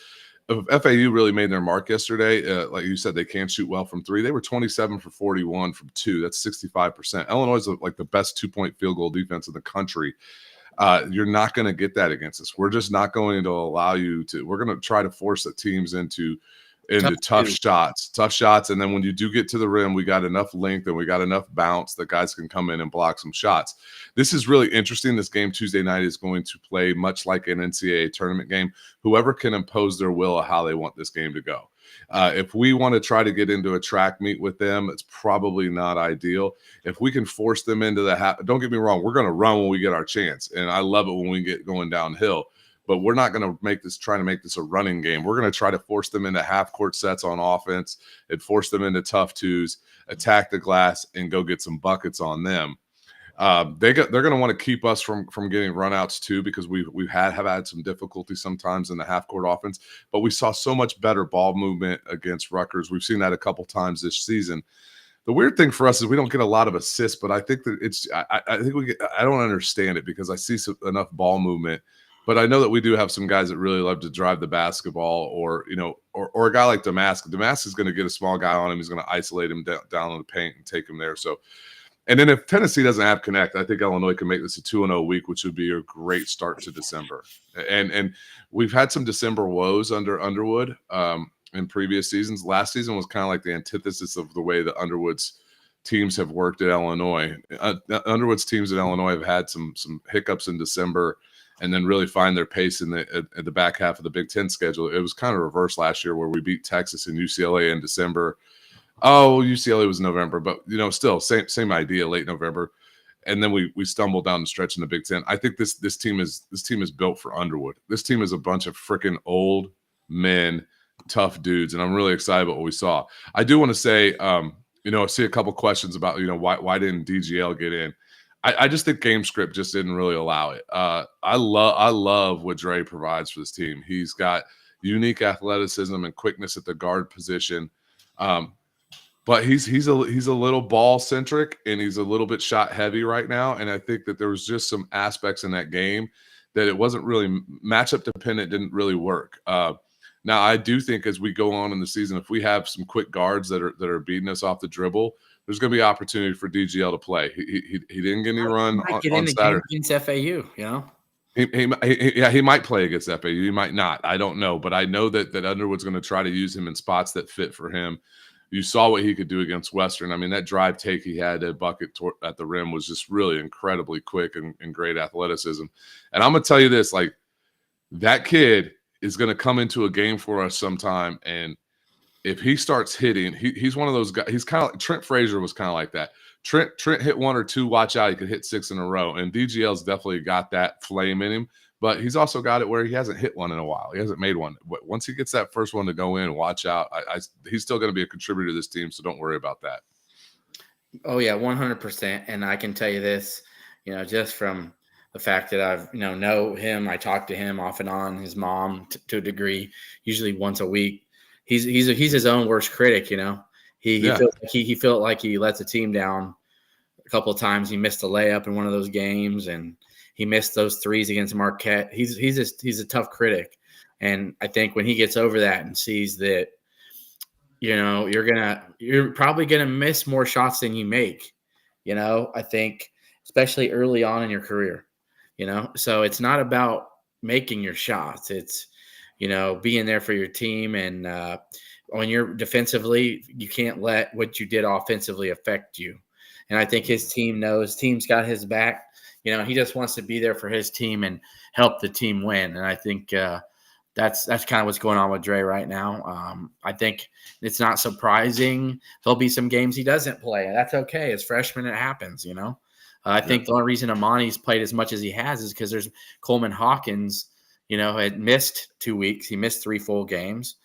FAU really made their mark yesterday. Like you said, they can shoot well from 3. They were 27 for 41 from 2. That's 65%. Illinois is like the best 2-point field goal defense in the country. You're not going to get that against us. We're just not going to allow you to. We're going to try to force the teams into into tough shots. And then when you do get to the rim, we got enough length and we got enough bounce that guys can come in and block some shots. This is really interesting. This game Tuesday night is going to play much like an NCAA tournament game. Whoever can impose their will of how they want this game to go. If we want to try to get into a track meet with them, it's probably not ideal. If we can force them into the don't get me wrong, we're going to run when we get our chance. And I love it when we get going downhill. But we're not going to try to make this a running game. We're going to try to force them into half-court sets on offense and force them into tough twos, attack the glass, and go get some buckets on them. They're going to want to keep us from getting runouts too, because we have had some difficulty sometimes in the half-court offense. But we saw so much better ball movement against Rutgers. We've seen that a couple times this season. The weird thing for us is we don't get a lot of assists, but I think that I don't understand it because I see enough ball movement. But I know that we do have some guys that really love to drive the basketball, or a guy like Damask. Damask is going to get a small guy on him. He's going to isolate him down in the paint and take him there. So, and then if Tennessee doesn't have connect, I think Illinois can make this a 2-0 week, which would be a great start to December. And we've had some December woes under Underwood in previous seasons. Last season was kind of like the antithesis of the way the Underwood's teams have worked at Illinois. Underwood's teams at Illinois have had some hiccups in December, and then really find their pace in the back half of the Big Ten schedule. It was kind of reversed last year where we beat Texas and UCLA in December. Oh, UCLA was November, but still same idea, late November. And then we stumbled down the stretch in the Big Ten. I think this team is built for Underwood. This team is a bunch of freaking old men, tough dudes, and I'm really excited about what we saw. I do want to say, I see a couple questions about why didn't DGL get in. I just think game script just didn't really allow it. I love what Dre provides for this team. He's got unique athleticism and quickness at the guard position, but he's a little ball centric and he's a little bit shot heavy right now. And I think that there was just some aspects in that game that it wasn't really matchup dependent. Didn't really work. Now I do think as we go on in the season, if we have some quick guards that are beating us off the dribble, there's going to be opportunity for DGL to play. He didn't get any run on Saturday against FAU. He might play against FAU. He might not. I don't know, but I know that Underwood's going to try to use him in spots that fit for him. You saw what he could do against Western. I mean, that drive take he had at bucket at the rim was just really incredibly quick and great athleticism. And I'm going to tell you this, like, that kid is going to come into a game for us sometime, and if he starts hitting, he's one of those guys. He's kind of like Trent Frazier was kind of like that. Trent hit 1 or 2, watch out, he could hit 6 in a row. And DGL's definitely got that flame in him, but he's also got it where he hasn't hit one in a while. He hasn't made one. But once he gets that first one to go in, watch out. He's still going to be a contributor to this team, so don't worry about that. Oh yeah, 100%. And I can tell you this, just from the fact that I've know him, I talk to him off and on, his mom to a degree, usually once a week. He's his own worst critic, He felt like he let the team down a couple of times. He missed a layup in one of those games, and he missed those threes against Marquette. He's a tough critic, and I think when he gets over that and sees that, you're probably gonna miss more shots than you make. I think especially early on in your career, So it's not about making your shots. It's being there for your team, and when you're defensively, you can't let what you did offensively affect you. And I think his team knows. Team's got his back. He just wants to be there for his team and help the team win. And I think that's kind of what's going on with Dre right now. I think it's not surprising. There'll be some games he doesn't play, and that's okay. As freshman, it happens. I think the only reason Amani's played as much as he has is because there's Coleman Hawkins. Had missed 2 weeks. He missed 3 full games,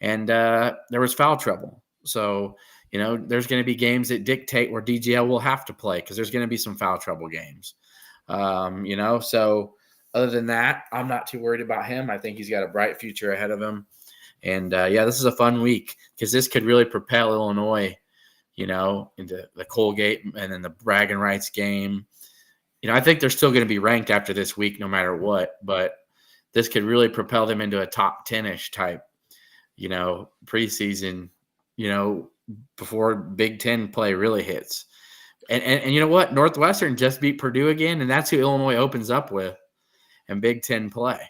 and there was foul trouble. So, there's going to be games that dictate where DGL will have to play because there's going to be some foul trouble games. So other than that, I'm not too worried about him. I think he's got a bright future ahead of him. And, this is a fun week because this could really propel Illinois, into the Colgate and then the bragging rights game. I think they're still going to be ranked after this week no matter what, but this could really propel them into a top 10-ish type, preseason, before Big Ten play really hits. And you know what? Northwestern just beat Purdue again, and that's who Illinois opens up with in Big Ten play.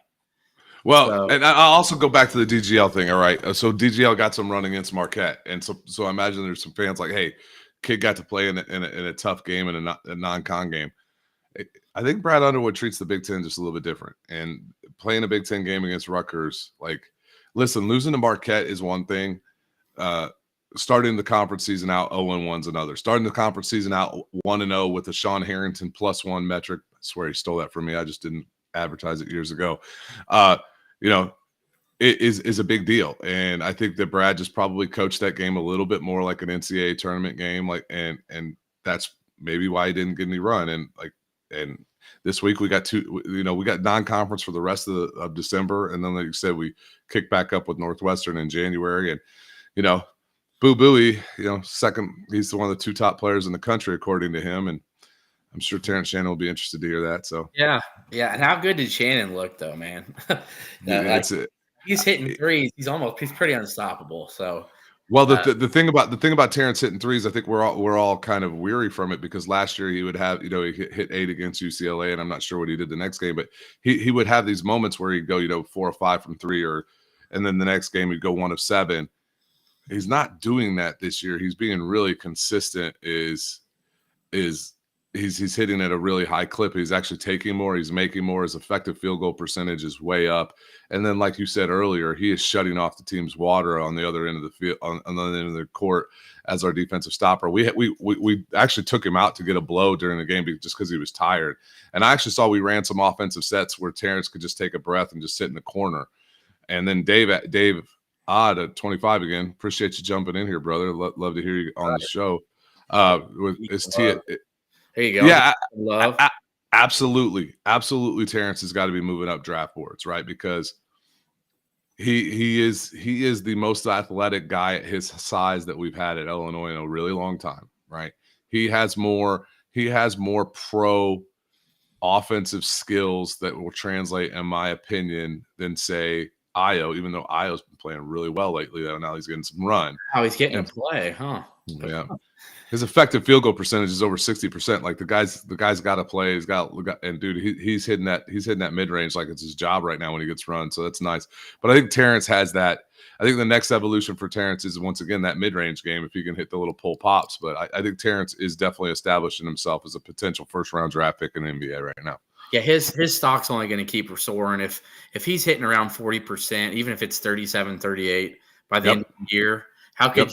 Well, So and I'll also go back to the DGL thing. All right, so DGL got some run against Marquette, and so I imagine there's some fans like, hey, kid got to play in a tough game and a non-con game. I think Brad Underwood treats the Big Ten just a little bit different, and playing a Big Ten game against Rutgers, like, listen, losing to Marquette is one thing. Starting the conference season out 0-1 is another. Starting the conference season out 1-0 with the Sean Harrington +1 metric. I swear he stole that from me. I just didn't advertise it years ago. You know, it is a big deal, and I think that Brad just probably coached that game a little bit more like an NCAA tournament game, like, and that's maybe why he didn't get any run. And this week we got we got non-conference for the rest of December, and then like you said, we kick back up with Northwestern in January, and Boo Booey, second, he's one of the 2 top players in the country according to him, and I'm sure Terrence Shannon will be interested to hear that. So yeah. And how good did Shannon look though, man? He's hitting threes. He's pretty unstoppable. So well, the thing about Terrence hitting threes, I think we're all kind of weary from it, because last year he would have he hit 8 against UCLA, and I'm not sure what he did the next game, but he would have these moments where he'd go 4 or 5 from 3, and then the next game he'd go 1 of 7. He's not doing that this year. He's being really consistent. He's hitting at a really high clip. He's actually taking more. He's making more. His effective field goal percentage is way up. And then, like you said earlier, he is shutting off the team's water on the other end of the field, on the other end of the court as our defensive stopper. We actually took him out to get a blow during the game just because he was tired. And I actually saw we ran some offensive sets where Terrence could just take a breath and just sit in the corner. And then Dave Odd at 25 again. Appreciate you jumping in here, brother. Love to hear you on the show. With his there you go. Yeah, Love. Absolutely. Terrence has got to be moving up draft boards, right? Because he is the most athletic guy at his size that we've had at Illinois in a really long time, right? He has more pro offensive skills that will translate, in my opinion, than say Io, even though Io's been playing really well lately, though. Now he's getting some run. How he's getting to play, huh? Yeah. His effective field goal percentage is over 60%. Like the guy's got to play. And dude, he's hitting that mid range like it's his job right now when he gets run. So that's nice. But I think Terrence has that. I think the next evolution for Terrence is once again that mid range game if he can hit the little pull pops. But I think Terrence is definitely establishing himself as a potential first round draft pick in the NBA right now. Yeah, his stock's only going to keep soaring if he's hitting around 40%, even if it's 37, 38 by the end of the year. How could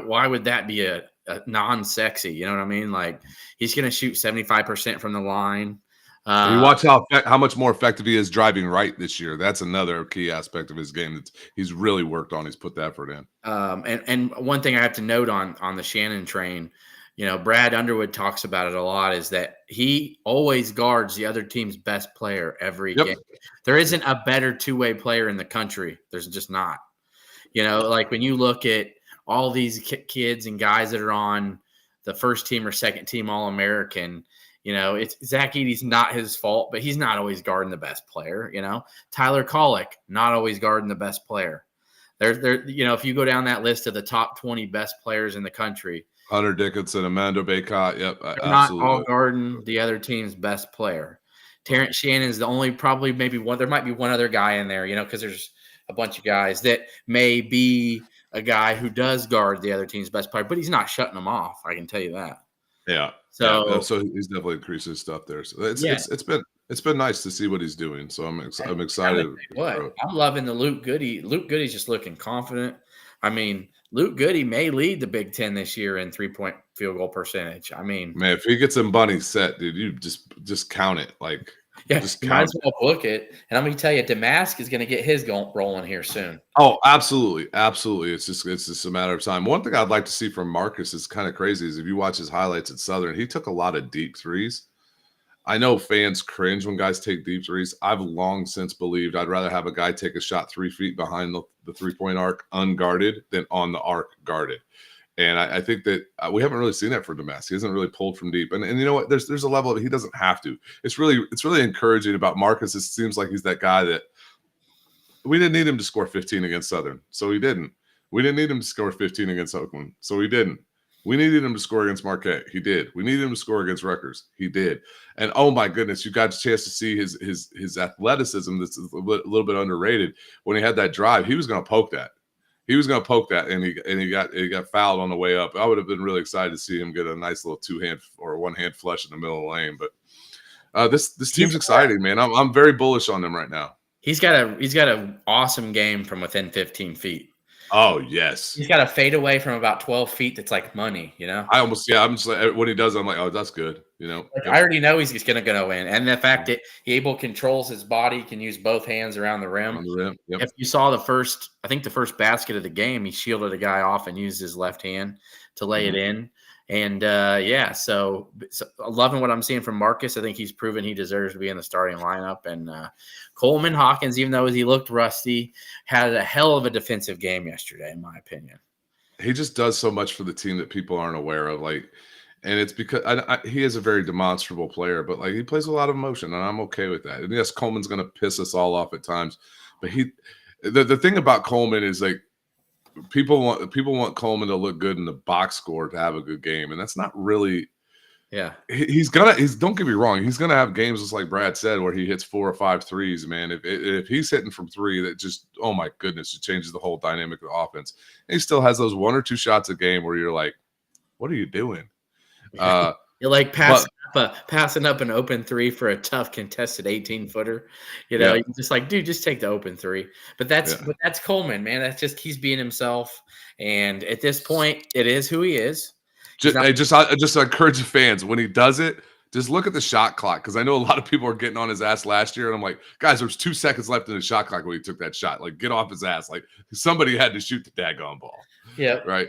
why would that be a non-sexy? You know what I mean? Like he's going to shoot 75% from the line. You watch how much more effective he is driving right this year. That's another key aspect of his game that he's really worked on. He's put the effort in. And one thing I have to note on the Shannon train, Brad Underwood talks about it a lot, is that he always guards the other team's best player every game. There isn't a better two-way player in the country. There's just not. Like when you look at all these kids and guys that are on the first team or second team All-American, it's Zach Edey's not his fault, but he's not always guarding the best player. Tyler Kolek, not always guarding the best player. If you go down that list of the top 20 best players in the country, Hunter Dickinson, Amanda Baycott, they're not all guarding the other team's best player. Terrence Shannon is the only, probably maybe one. There might be one other guy in there, because there's a bunch of guys that may be a guy who does guard the other team's best player, but he's not shutting them off. I can tell you that. Yeah. So he's definitely increased his stuff there. So it's been nice to see what he's doing. So I'm excited. I'm loving the Luke Goody. Luke Goody's just looking confident. I mean, Luke Goody may lead the Big Ten this year in 3-point field goal percentage. I mean, man, if he gets them bunnies set, dude, you just count it. Like, just might as well book it. And I'm going to tell you, Damask is going to get his rolling here soon. Oh, absolutely. It's just a matter of time. One thing I'd like to see from Marcus is kind of crazy is if you watch his highlights at Southern, he took a lot of deep threes. I know fans cringe when guys take deep threes. I've long since believed I'd rather have a guy take a shot 3 feet behind the 3-point arc unguarded than on the arc guarded. And I think that we haven't really seen that for Damask. He hasn't really pulled from deep. And you know what? There's a level of it. He doesn't have to. It's really encouraging about Marcus. It seems like he's that guy that we didn't need him to score 15 against Southern, so he didn't. We didn't need him to score 15 against Oakland, so he didn't. We needed him to score against Marquette. He did. We needed him to score against Rutgers. He did. And oh my goodness, you got a chance to see his athleticism that's a little bit underrated. When he had that drive, he was going to poke that. He was going to poke that, and he got fouled on the way up. I would have been really excited to see him get a nice little two-hand or one-hand flush in the middle of the lane. But this team's exciting, man. I'm very bullish on them right now. He's got an awesome game from within 15 feet. Oh, yes. He's got a fadeaway from about 12 feet that's like money, you know? I'm just like, when he does, I'm like, oh, that's good, you know? Like, I already know he's going to go in. And the fact that he controls his body, can use both hands around the rim. Yep. If you saw the first basket of the game, he shielded a guy off and used his left hand to lay it in. And, so loving what I'm seeing from Marcus. I think he's proven he deserves to be in the starting lineup. And Coleman Hawkins, even though he looked rusty, had a hell of a defensive game yesterday, in my opinion. He just does so much for the team that people aren't aware of. Like, and it's because he is a very demonstrable player, but like he plays a lot of emotion, and I'm okay with that. And yes, Coleman's going to piss us all off at times, but the thing about Coleman is like, people want Coleman to look good in the box score to have a good game, and that's not really. Yeah, he's don't get me wrong, he's gonna have games just like Brad said where he hits 4 or 5 threes. Man, if he's hitting from 3, that just, oh my goodness, it changes the whole dynamic of the offense. And he still has those 1 or 2 shots a game where you're like, what are you doing? You're like passing up an open 3 for a tough contested 18-footer. You know, you're just like, dude, just take the open 3. But that's Coleman, man. That's just, he's being himself. And at this point, it is who he is. I just encourage the fans, when he does it, just look at the shot clock, because I know a lot of people are getting on his ass last year, and I'm like, guys, there's 2 seconds left in the shot clock when he took that shot. Like, get off his ass. Like, somebody had to shoot the daggone ball. Yeah. Right.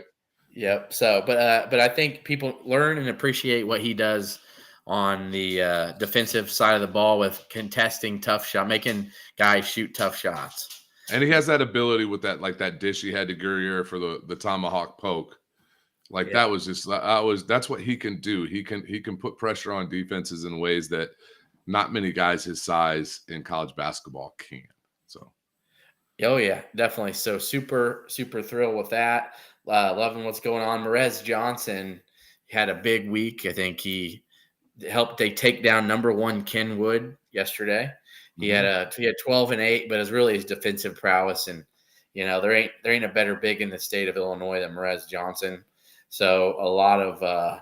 Yep. So, but I think people learn and appreciate what he does on the defensive side of the ball with contesting tough shot, making guys shoot tough shots. And he has that ability with that, like that dish he had to Guerrier for the tomahawk poke. Like that was just that's what he can do. He can put pressure on defenses in ways that not many guys his size in college basketball can. So, oh yeah, definitely. So super thrilled with that. Loving what's going on. Merez Johnson had a big week. I think he helped they take down number 1 Kenwood yesterday. He had 12 and 8, but it's really his defensive prowess. And you know, there ain't a better big in the state of Illinois than Merez Johnson. So a lot of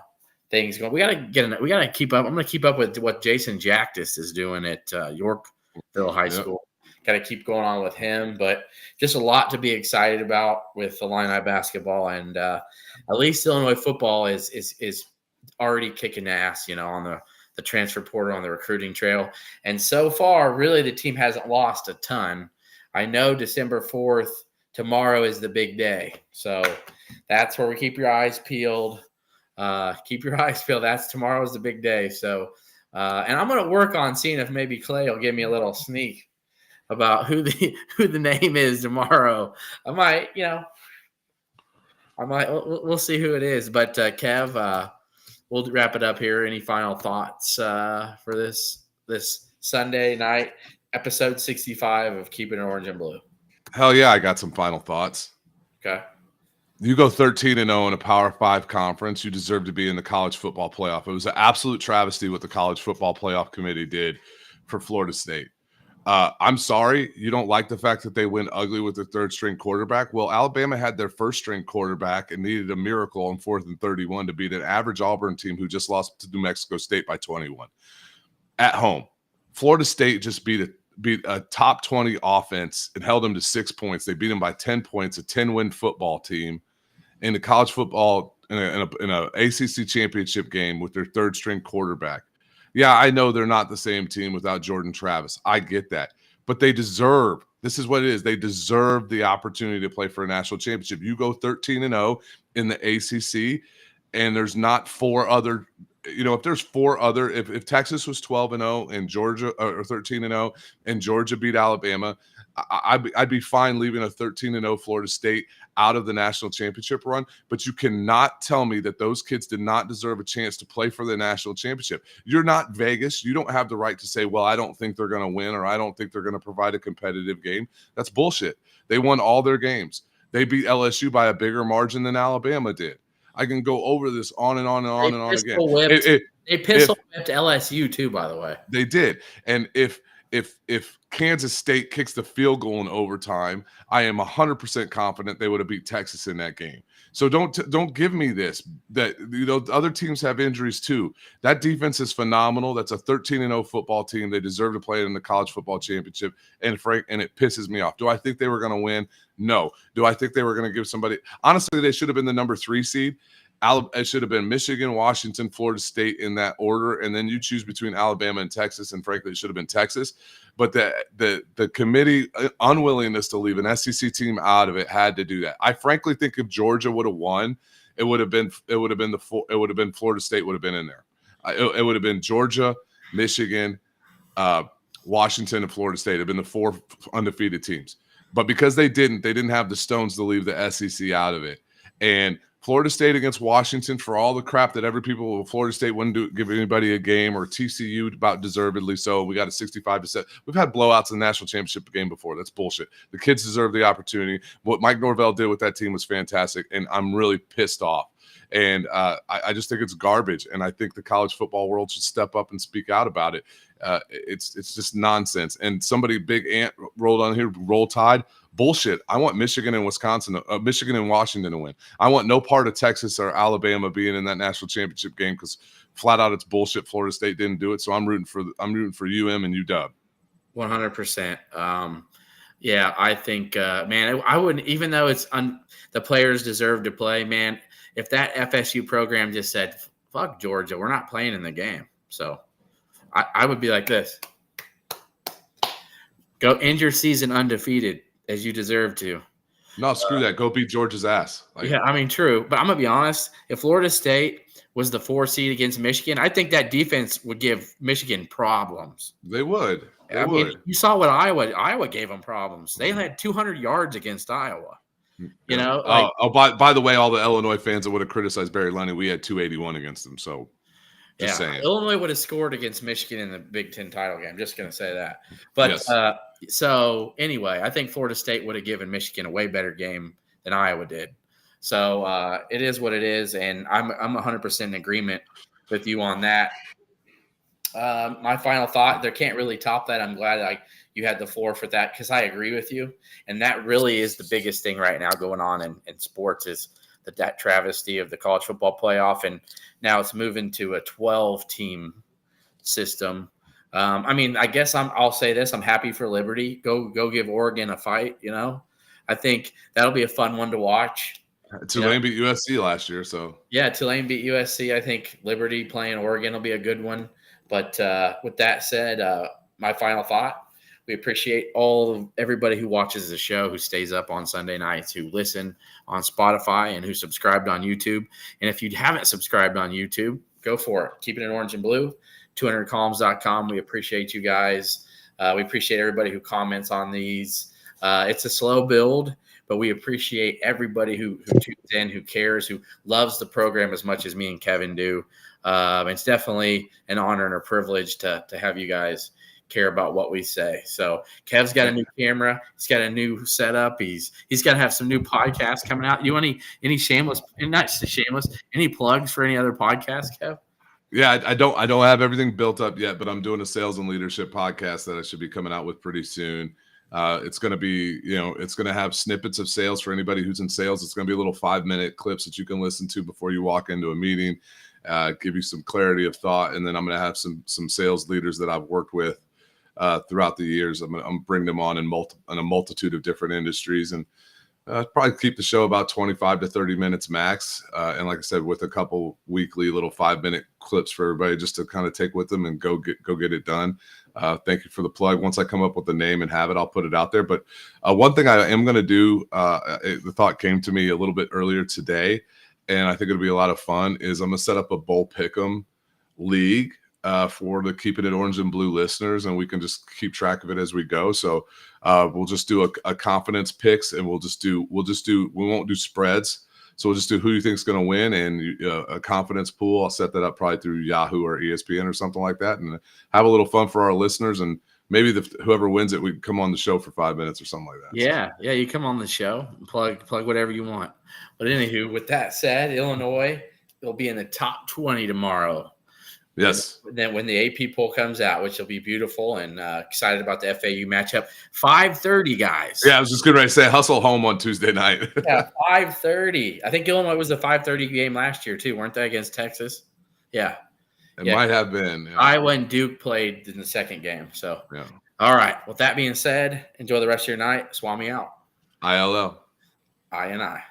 things going. We gotta keep up. I'm gonna keep up with what Jason Jactus is doing at Yorkville High School. Got to keep going on with him, but just a lot to be excited about with Illini basketball, and at least Illinois football is already kicking ass, you know, on the transfer portal, on the recruiting trail. And so far, really, the team hasn't lost a ton. I know December 4th, tomorrow is the big day, so that's where we keep your eyes peeled. Keep your eyes peeled. That's tomorrow's the big day. So, and I'm gonna work on seeing if maybe Clay will give me a little sneak about who the name is tomorrow. We'll see who it is. But Kev, we'll wrap it up here. Any final thoughts for this Sunday night, episode 65 of Keepin' Orange and Blue? Hell yeah, I got some final thoughts. Okay. You go 13-0 in a Power 5 conference, you deserve to be in the college football playoff. It was an absolute travesty what the college football playoff committee did for Florida State. I'm sorry you don't like the fact that they went ugly with their 3rd-string quarterback. Well, Alabama had their 1st-string quarterback and needed a miracle on 4th and 31 to beat an average Auburn team who just lost to New Mexico State by 21 at home. Florida State just beat a top 20 offense and held them to 6 points. They beat them by 10 points, a 10-win football team in the college football in a ACC championship game with their 3rd-string quarterback. Yeah, I know they're not the same team without Jordan Travis. I get that. But they deserve – this is what it is. They deserve the opportunity to play for a national championship. You go 13-0 in the ACC, and there's not 4 other – you know, if there's 4 other – if Texas was 12-0 and Georgia – or 13-0 and Georgia beat Alabama, I'd be fine leaving a 13-0 Florida State out of the national championship run, but you cannot tell me that those kids did not deserve a chance to play for the national championship. You're not Vegas. You don't have the right to say, well, I don't think they're going to win or I don't think they're going to provide a competitive game. That's bullshit. They won all their games. They beat LSU by a bigger margin than Alabama did. I can go over this on and on and on and on again. They pistol whipped LSU too, by the way. They did. And if Kansas State kicks the field goal in overtime, I am 100% confident they would have beat Texas in that game. So don't give me this that other teams have injuries too. That defense is phenomenal. That's a 13-0 football team. They deserve to play it in the college football championship. And it pisses me off. Do I think they were going to win? No. Do I think they were going to give somebody? Honestly, they should have been the number 3 seed. It should have been Michigan, Washington, Florida State in that order, and then you choose between Alabama and Texas. And frankly, it should have been Texas. But the committee unwillingness to leave an SEC team out of it had to do that. I frankly think if Georgia would have won, it would have been Florida State would have been in there. It would have been Georgia, Michigan, Washington, and Florida State. Have been the 4 undefeated teams. But because they didn't have the stones to leave the SEC out of it, and Florida State against Washington, for all the crap that Florida State wouldn't give anybody a game, or TCU about deservedly so. We got a 65-7. We've had blowouts in the national championship game before. That's bullshit. The kids deserve the opportunity. What Mike Norvell did with that team was fantastic, and I'm really pissed off. And I just think it's garbage, and I think the college football world should step up and speak out about it. It's just nonsense. And somebody, Big Ant, rolled on here, Roll Tide. Bullshit. I want Michigan and Michigan and Washington to win. I want no part of Texas or Alabama being in that national championship game because flat out it's bullshit. Florida State didn't do it, so I'm rooting for UM and UW. 100%. Yeah, I think, man, I wouldn't, even though it's the players deserve to play, man. If that FSU program just said, "Fuck Georgia, we're not playing in the game," so I would be like this: go end your season undefeated, as you deserve to. No, screw that. Go beat Georgia's ass. Yeah, I mean, true. But I'm going to be honest. If Florida State was the 4 seed against Michigan, I think that defense would give Michigan problems. They would. I mean, you saw what Iowa gave them problems. They had 200 yards against Iowa. You know? By the way, all the Illinois fans that would have criticized Barry Lunny, we had 281 against them. So just saying. Illinois would have scored against Michigan in the Big Ten title game. Just going to say that. But yes. So anyway, I think Florida State would have given Michigan a way better game than Iowa did. So it is what it is, and I'm 100% in agreement with you on that. My final thought: there can't really top that. I'm glad you had the floor for that because I agree with you, and that really is the biggest thing right now going on in sports is that travesty of the college football playoff, and now it's moving to a 12-team system. I mean, I guess I'll say this: I'm happy for Liberty. Go give Oregon a fight. You know, I think that'll be a fun one to watch. Tulane beat USC last year, so yeah, Tulane beat USC. I think Liberty playing Oregon will be a good one. But with that said, my final thought: we appreciate everybody who watches the show, who stays up on Sunday nights, who listen on Spotify, and who subscribed on YouTube. And if you haven't subscribed on YouTube, go for it. Keep it in orange and blue. 200columns.com. We appreciate you guys. We appreciate everybody who comments on these. It's a slow build, but we appreciate everybody who tunes in, who cares, who loves the program as much as me and Kevin do. It's definitely an honor and a privilege to have you guys care about what we say. So Kev's got a new camera. He's got a new setup. He's got to have some new podcasts coming out. You want any shameless, not shameless, any plugs for any other podcasts, Kev? Yeah, I don't have everything built up yet, but I'm doing a sales and leadership podcast that I should be coming out with pretty soon. It's going to be, it's going to have snippets of sales for anybody who's in sales. It's going to be little 5-minute clips that you can listen to before you walk into a meeting, give you some clarity of thought. And then I'm going to have some sales leaders that I've worked with throughout the years. I'm bring them on in a multitude of different industries, and probably keep the show about 25 to 30 minutes max. And like I said, with a couple weekly little 5-minute clips for everybody just to kind of take with them and go get it done. Thank you for the plug. Once I come up with the name and have it, I'll put it out there. But one thing I am going to do, the thought came to me a little bit earlier today, and I think it'll be a lot of fun, is I'm going to set up a Bull Pick'em league for the Keeping It Orange and Blue listeners, and we can just keep track of it as we go. So we'll just do a confidence picks, and we won't do spreads. So we'll just do who you think is going to win and a confidence pool. I'll set that up probably through Yahoo or ESPN or something like that, and have a little fun for our listeners. And maybe whoever wins it, we come on the show for 5 minutes or something like that. Yeah, yeah, you come on the show, plug whatever you want. But anywho, with that said, Illinois will be in the top 20 tomorrow. Yes. And then when the AP poll comes out, which will be beautiful, and excited about the FAU matchup. 5:30, guys. Yeah, I was just going to say hustle home on Tuesday night. Yeah, 5:30. I think Illinois was the 5:30 game last year too, weren't they, against Texas? Yeah. It might have been. Yeah. Iowa and Duke played in the second game. So, yeah. All right. With that being said, enjoy the rest of your night. Swami out. ILL. I and I.